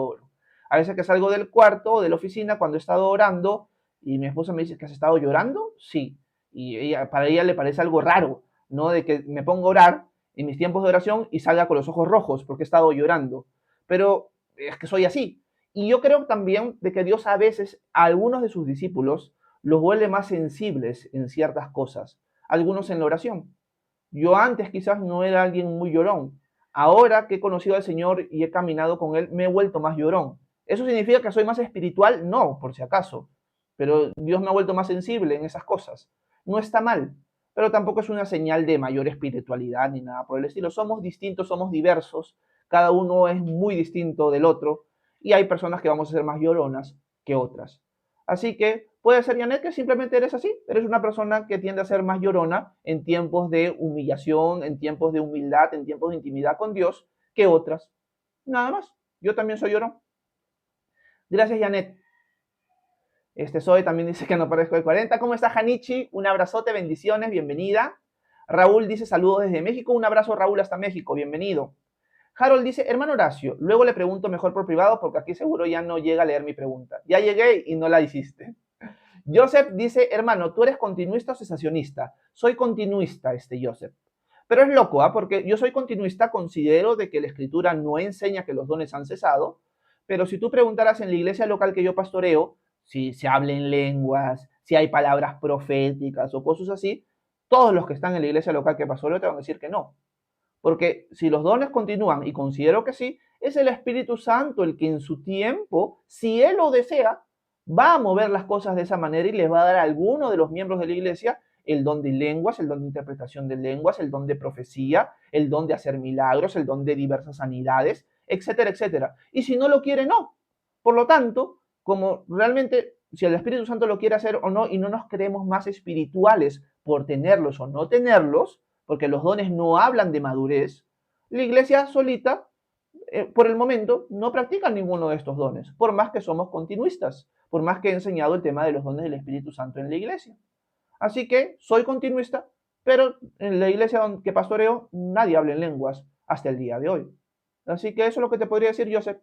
oro. A veces que salgo del cuarto o de la oficina cuando he estado orando y mi esposa me dice que has estado llorando, sí. Y para ella le parece algo raro, ¿no? De que me ponga a orar en mis tiempos de oración y salga con los ojos rojos porque he estado llorando. Pero es que soy así. Y yo creo también de que Dios a veces a algunos de sus discípulos los vuelve más sensibles en ciertas cosas, algunos en la oración. Yo antes quizás no era alguien muy llorón. Ahora que he conocido al Señor y he caminado con Él, me he vuelto más llorón. ¿Eso significa que soy más espiritual? No, por si acaso. Pero Dios me ha vuelto más sensible en esas cosas. No está mal, pero tampoco es una señal de mayor espiritualidad ni nada por el estilo. Somos distintos, somos diversos. Cada uno es muy distinto del otro. Y hay personas que vamos a ser más lloronas que otras. Así que puede ser, Janet, que simplemente eres así. Eres una persona que tiende a ser más llorona en tiempos de humillación, en tiempos de humildad, en tiempos de intimidad con Dios que otras. Nada más. Yo también soy llorón. Gracias, Janet. Zoe también dice que no parezco de 40. ¿Cómo está, Janichi? Un abrazote, bendiciones, bienvenida. Raúl dice saludos desde México. Un abrazo, Raúl, hasta México. Bienvenido. Harold dice, hermano Horacio, luego le pregunto mejor por privado porque aquí seguro ya no llega a leer mi pregunta. Ya llegué y no la hiciste. Joseph dice, hermano, ¿tú eres continuista o cesacionista? Soy continuista, Joseph. Pero es loco, porque yo soy continuista, considero de que la Escritura no enseña que los dones han cesado, pero si tú preguntaras en la iglesia local que yo pastoreo, si se habla en lenguas, si hay palabras proféticas o cosas así, todos los que están en la iglesia local que pastoreo te van a decir que no. Porque si los dones continúan, y considero que sí, es el Espíritu Santo el que en su tiempo, si Él lo desea, va a mover las cosas de esa manera y les va a dar a alguno de los miembros de la iglesia el don de lenguas, el don de interpretación de lenguas, el don de profecía, el don de hacer milagros, el don de diversas sanidades, etcétera, etcétera. Y si no lo quiere, no. Por lo tanto, como realmente, si el Espíritu Santo lo quiere hacer o no, y no nos creemos más espirituales por tenerlos o no tenerlos, porque los dones no hablan de madurez, la iglesia solita, por el momento, no practica ninguno de estos dones, por más que somos continuistas, por más que he enseñado el tema de los dones del Espíritu Santo en la iglesia. Así que soy continuista, pero en la iglesia que pastoreo nadie habla en lenguas hasta el día de hoy. Así que eso es lo que te podría decir, Joseph.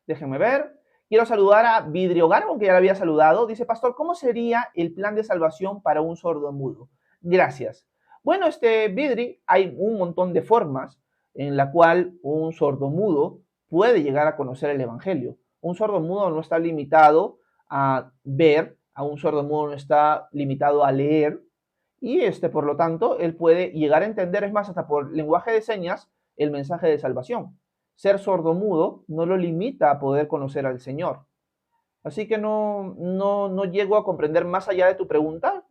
Déjenme ver. Quiero saludar a Vidriogar, aunque ya la había saludado. Dice, pastor, ¿cómo sería el plan de salvación para un sordomudo? Gracias. Bueno, Vidri, hay un montón de formas en la cual un sordomudo puede llegar a conocer el evangelio. Un sordomudo no está limitado a ver, a un sordomudo no está limitado a leer, y por lo tanto, él puede llegar a entender, es más, hasta por lenguaje de señas, el mensaje de salvación. Ser sordomudo no lo limita a poder conocer al Señor. Así que no llego a comprender más allá de tu pregunta.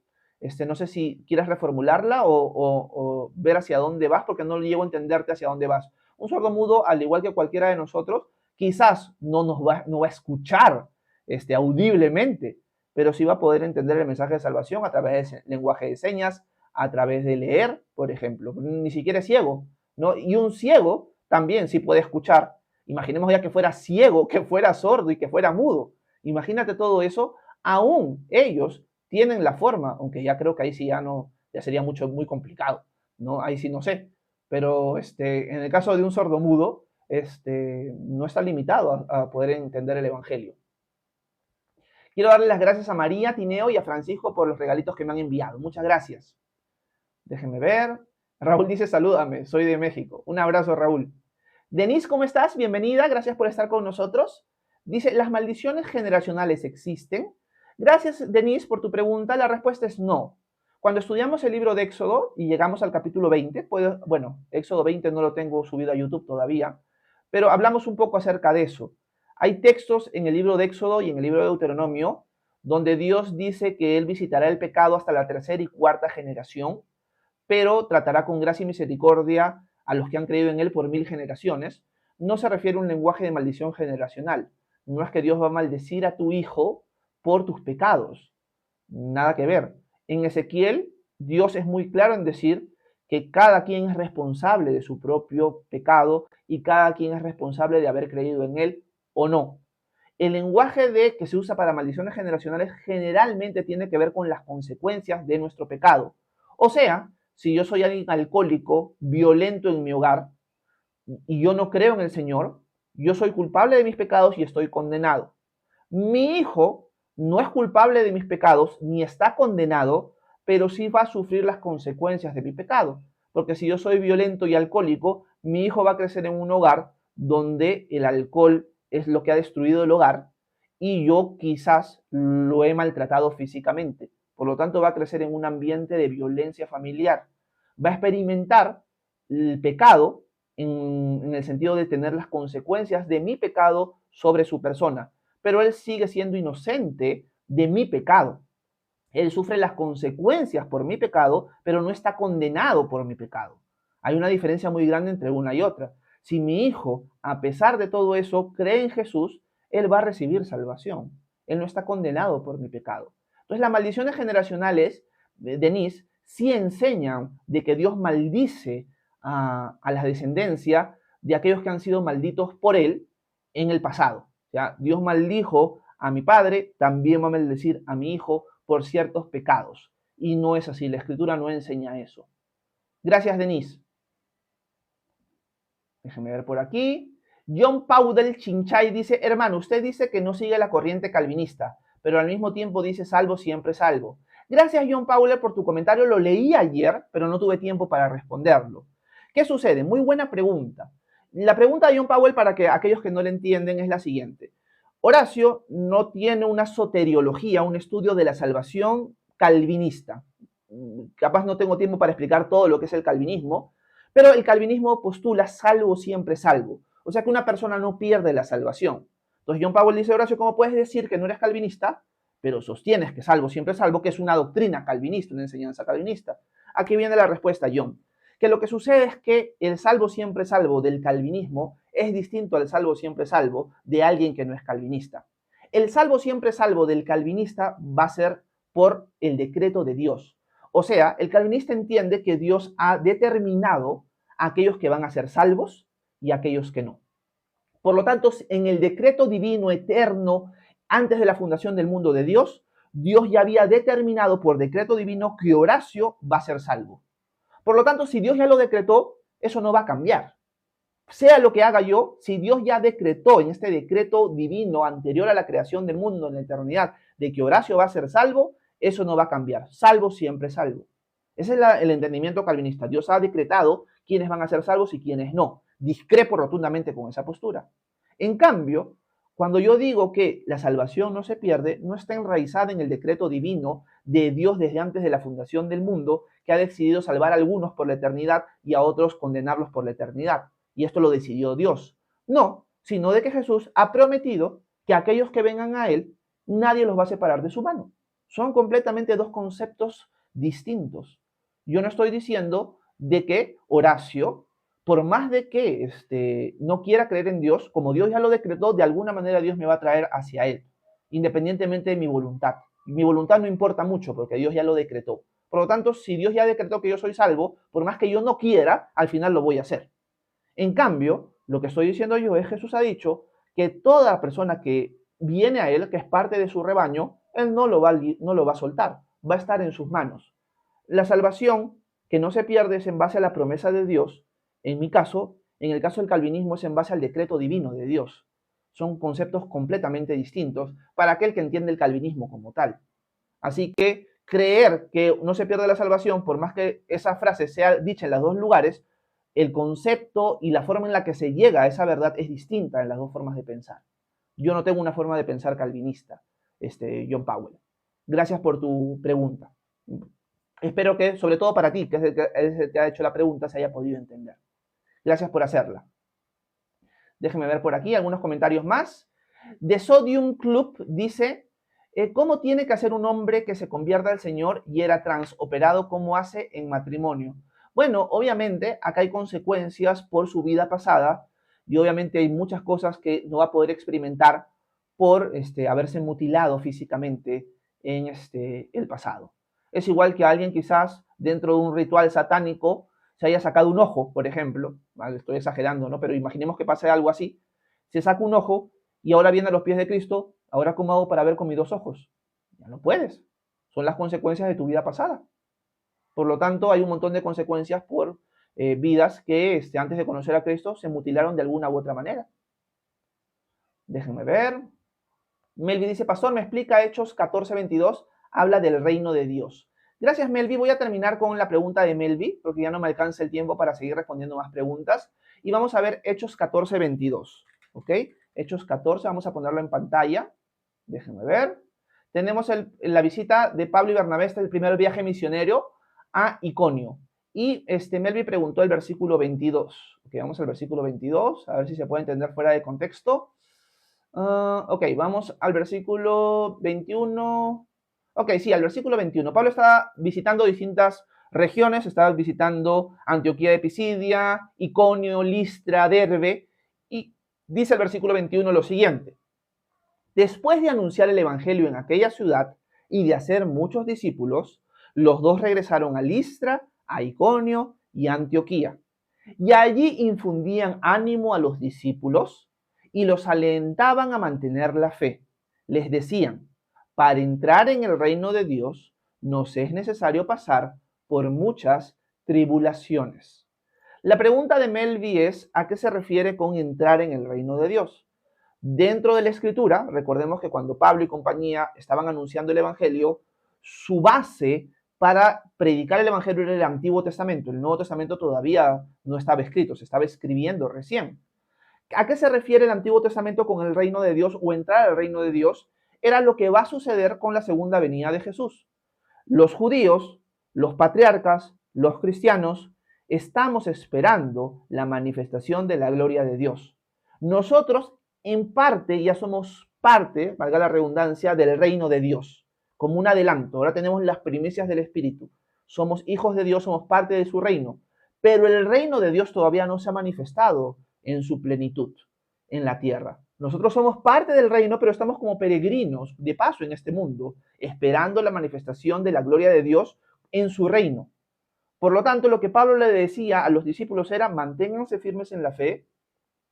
No sé si quieres reformularla o ver hacia dónde vas, porque no llego a entenderte hacia dónde vas. Un sordomudo, al igual que cualquiera de nosotros, quizás no va a escuchar audiblemente, pero sí va a poder entender el mensaje de salvación a través del lenguaje de señas, a través de leer, por ejemplo. Ni siquiera es ciego, ¿no? Y un ciego también sí puede escuchar. Imaginemos ya que fuera ciego, que fuera sordo y que fuera mudo. Imagínate todo eso, aún ellos tienen la forma, aunque ya creo que ahí sí ya sería muy complicado, ¿no? Ahí sí no sé. Pero en el caso de un sordomudo, no está limitado a poder entender el evangelio. Quiero darle las gracias a María, Tineo y a Francisco por los regalitos que me han enviado. Muchas gracias. Déjenme ver. Raúl dice, salúdame, soy de México. Un abrazo, Raúl. Denise, ¿cómo estás? Bienvenida, gracias por estar con nosotros. Dice, ¿las maldiciones generacionales existen? Gracias, Denise, por tu pregunta. La respuesta es no. Cuando estudiamos el libro de Éxodo y llegamos al capítulo 20, bueno, Éxodo 20 no lo tengo subido a YouTube todavía, pero hablamos un poco acerca de eso. Hay textos en el libro de Éxodo y en el libro de Deuteronomio donde Dios dice que Él visitará el pecado hasta la tercera y cuarta generación, pero tratará con gracia y misericordia a los que han creído en Él por 1000 generaciones. No se refiere a un lenguaje de maldición generacional. No es que Dios va a maldecir a tu hijo por tus pecados. Nada que ver. En Ezequiel, Dios es muy claro en decir que cada quien es responsable de su propio pecado y cada quien es responsable de haber creído en Él o no. El lenguaje que se usa para maldiciones generacionales generalmente tiene que ver con las consecuencias de nuestro pecado. O sea, si yo soy alguien alcohólico, violento en mi hogar, y yo no creo en el Señor, yo soy culpable de mis pecados y estoy condenado. Mi hijo no es culpable de mis pecados ni está condenado, pero sí va a sufrir las consecuencias de mi pecado. Porque si yo soy violento y alcohólico, mi hijo va a crecer en un hogar donde el alcohol es lo que ha destruido el hogar y yo quizás lo he maltratado físicamente. Por lo tanto, va a crecer en un ambiente de violencia familiar. Va a experimentar el pecado en el sentido de tener las consecuencias de mi pecado sobre su persona. Pero él sigue siendo inocente de mi pecado. Él sufre las consecuencias por mi pecado, pero no está condenado por mi pecado. Hay una diferencia muy grande entre una y otra. Si mi hijo, a pesar de todo eso, cree en Jesús, él va a recibir salvación. Él no está condenado por mi pecado. Entonces, las maldiciones generacionales, Denise, sí enseñan de que Dios maldice a la descendencia de aquellos que han sido malditos por él en el pasado. O sea, Dios maldijo a mi padre, también va a maldecir a mi hijo por ciertos pecados. Y no es así, la Escritura no enseña eso. Gracias, Denise. Déjenme ver por aquí. John Paudel Chinchay dice, hermano, usted dice que no sigue la corriente calvinista, pero al mismo tiempo dice salvo siempre salvo. Gracias, John Paudel, por tu comentario. Lo leí ayer, pero no tuve tiempo para responderlo. ¿Qué sucede? Muy buena pregunta. La pregunta de John Powell, para que aquellos que no le entienden, es la siguiente. Horacio no tiene una soteriología, un estudio de la salvación calvinista. Capaz no tengo tiempo para explicar todo lo que es el calvinismo, Pero el calvinismo postula salvo siempre salvo. O sea que una persona no pierde la salvación. Entonces John Powell dice, Horacio, ¿cómo puedes decir que no eres calvinista, pero sostienes que salvo siempre salvo, que es una doctrina calvinista, una enseñanza calvinista? Aquí viene la respuesta, John. Que lo que sucede es que el salvo siempre salvo del calvinismo es distinto al salvo siempre salvo de alguien que no es calvinista. El salvo siempre salvo del calvinista va a ser por el decreto de Dios. O sea, el calvinista entiende que Dios ha determinado a aquellos que van a ser salvos y a aquellos que no. Por lo tanto, en el decreto divino eterno, antes de la fundación del mundo de Dios, Dios ya había determinado por decreto divino que Horacio va a ser salvo. Por lo tanto, si Dios ya lo decretó, eso no va a cambiar. Sea lo que haga yo, si Dios ya decretó en este decreto divino anterior a la creación del mundo en la eternidad de que Horacio va a ser salvo, eso no va a cambiar. Salvo siempre salvo. Ese es el entendimiento calvinista. Dios ha decretado quiénes van a ser salvos y quiénes no. Discrepo rotundamente con esa postura. En cambio, cuando yo digo que la salvación no se pierde, no está enraizada en el decreto divino de Dios desde antes de la fundación del mundo, que ha decidido salvar a algunos por la eternidad y a otros condenarlos por la eternidad. Y esto lo decidió Dios. No, sino de que Jesús ha prometido que aquellos que vengan a Él, nadie los va a separar de su mano. Son completamente dos conceptos distintos. Yo no estoy diciendo de que Horacio, por más de que no quiera creer en Dios, como Dios ya lo decretó, de alguna manera Dios me va a traer hacia Él, independientemente de mi voluntad. Mi voluntad no importa mucho porque Dios ya lo decretó. Por lo tanto, si Dios ya decretó que yo soy salvo, por más que yo no quiera, al final lo voy a hacer. En cambio, lo que estoy diciendo yo es, Jesús ha dicho que toda persona que viene a Él, que es parte de su rebaño, Él no lo va a soltar, va a estar en sus manos. La salvación que no se pierde es en base a la promesa de Dios. En mi caso, en el caso del calvinismo, es en base al decreto divino de Dios. Son conceptos completamente distintos para aquel que entiende el calvinismo como tal. Así que creer que no se pierde la salvación, por más que esa frase sea dicha en los dos lugares, el concepto y la forma en la que se llega a esa verdad es distinta en las dos formas de pensar. Yo no tengo una forma de pensar calvinista, John Powell. Gracias por tu pregunta. Espero que, sobre todo para ti, que es el que ha hecho la pregunta, se haya podido entender. Gracias por hacerla. Déjenme ver por aquí algunos comentarios más. The Sodium Club dice, ¿cómo tiene que hacer un hombre que se convierta al Señor y era transoperado como hace en matrimonio? Bueno, obviamente acá hay consecuencias por su vida pasada y obviamente hay muchas cosas que no va a poder experimentar por haberse mutilado físicamente en el pasado. Es igual que alguien quizás dentro de un ritual satánico se haya sacado un ojo, por ejemplo, ¿vale? Estoy exagerando, ¿no? Pero imaginemos que pase algo así, se saca un ojo y ahora viene a los pies de Cristo, ¿ahora cómo hago para ver con mis dos ojos? Ya no puedes, son las consecuencias de tu vida pasada. Por lo tanto, hay un montón de consecuencias por vidas que antes de conocer a Cristo se mutilaron de alguna u otra manera. Déjenme ver. Melvi dice, pastor, me explica Hechos 14:22, habla del reino de Dios. Gracias, Melvi. Voy a terminar con la pregunta de Melvi, porque ya no me alcanza el tiempo para seguir respondiendo más preguntas. Y vamos a ver Hechos 14:22. ¿Ok? Hechos 14, vamos a ponerlo en pantalla. Déjenme ver. Tenemos la visita de Pablo y Bernabé, el primer viaje misionero a Iconio. Y Melvi preguntó el versículo 22. Ok, vamos al versículo 22, a ver si se puede entender fuera de contexto. Ok, vamos al versículo 21. Ok, sí, al versículo 21. Pablo está visitando distintas regiones, está visitando Antioquía de Pisidia, Iconio, Listra, Derbe, y dice el versículo 21 lo siguiente. Después de anunciar el evangelio en aquella ciudad y de hacer muchos discípulos, los dos regresaron a Listra, a Iconio y a Antioquía. Y allí infundían ánimo a los discípulos y los alentaban a mantener la fe. Les decían, para entrar en el reino de Dios nos es necesario pasar por muchas tribulaciones. La pregunta de Melvi es, ¿a qué se refiere con entrar en el reino de Dios? Dentro de la Escritura, recordemos que cuando Pablo y compañía estaban anunciando el Evangelio, su base para predicar el Evangelio era el Antiguo Testamento. El Nuevo Testamento todavía no estaba escrito, se estaba escribiendo recién. ¿A qué se refiere el Antiguo Testamento con el reino de Dios o entrar al reino de Dios? Era lo que va a suceder con la segunda venida de Jesús. Los judíos, los patriarcas, los cristianos estamos esperando la manifestación de la gloria de Dios. Nosotros, en parte, ya somos parte, valga la redundancia, del reino de Dios, como un adelanto. Ahora tenemos las primicias del Espíritu. Somos hijos de Dios, somos parte de su reino. Pero el reino de Dios todavía no se ha manifestado en su plenitud en la tierra. Nosotros somos parte del reino, pero estamos como peregrinos de paso en este mundo, esperando la manifestación de la gloria de Dios en su reino. Por lo tanto, lo que Pablo le decía a los discípulos era: manténganse firmes en la fe,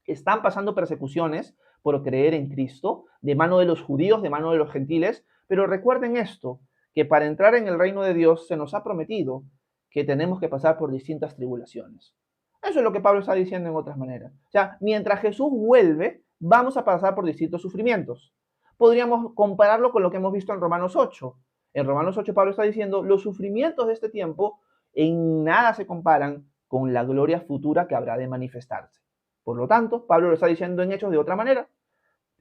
están pasando persecuciones por creer en Cristo, de mano de los judíos, de mano de los gentiles, pero recuerden esto, que para entrar en el reino de Dios se nos ha prometido que tenemos que pasar por distintas tribulaciones. Eso es lo que Pablo está diciendo en otras maneras. O sea, mientras Jesús vuelve, vamos a pasar por distintos sufrimientos. Podríamos compararlo con lo que hemos visto en Romanos 8. En Romanos 8 Pablo está diciendo: los sufrimientos de este tiempo en nada se comparan con la gloria futura que habrá de manifestarse. Por lo tanto, Pablo lo está diciendo en Hechos de otra manera.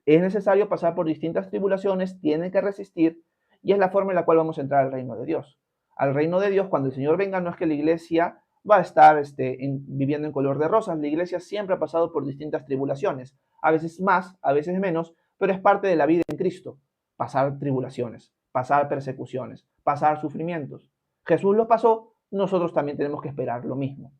Es necesario pasar por distintas tribulaciones, tienen que resistir, y es la forma en la cual vamos a entrar al reino de Dios. Al reino de Dios, cuando el Señor venga, no es que la iglesia va a estar viviendo en color de rosas. La iglesia siempre ha pasado por distintas tribulaciones, a veces más, a veces menos, pero es parte de la vida en Cristo, pasar tribulaciones, pasar persecuciones, pasar sufrimientos. Jesús los pasó, nosotros también tenemos que esperar lo mismo.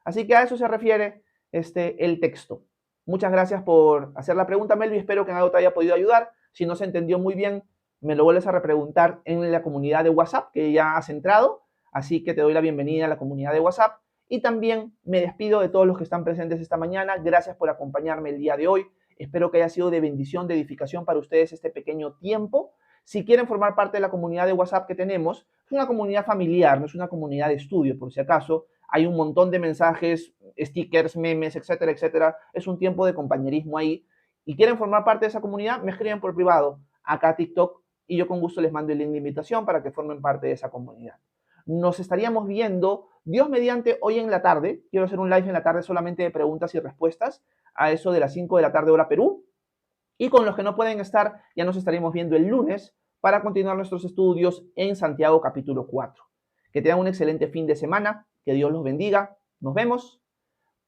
Así que a eso se refiere el texto. Muchas gracias por hacer la pregunta, Melvi. Espero que en algo te haya podido ayudar. Si no se entendió muy bien, me lo vuelves a repreguntar en la comunidad de WhatsApp que ya has entrado. Así que te doy la bienvenida a la comunidad de WhatsApp. Y también me despido de todos los que están presentes esta mañana. Gracias por acompañarme el día de hoy. Espero que haya sido de bendición, de edificación para ustedes este pequeño tiempo. Si quieren formar parte de la comunidad de WhatsApp que tenemos, es una comunidad familiar, no es una comunidad de estudio, por si acaso. Hay un montón de mensajes, stickers, memes, etcétera, etcétera. Es un tiempo de compañerismo ahí. Y quieren formar parte de esa comunidad, me escriben por privado acá a TikTok y yo con gusto les mando el link de invitación para que formen parte de esa comunidad. Nos estaríamos viendo, Dios mediante, hoy en la tarde. Quiero hacer un live en la tarde solamente de preguntas y respuestas, a eso de las 5 de la tarde hora Perú. Y con los que no pueden estar, ya nos estaríamos viendo el lunes para continuar nuestros estudios en Santiago capítulo 4. Que tengan un excelente fin de semana, que Dios los bendiga. Nos vemos.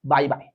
Bye, bye.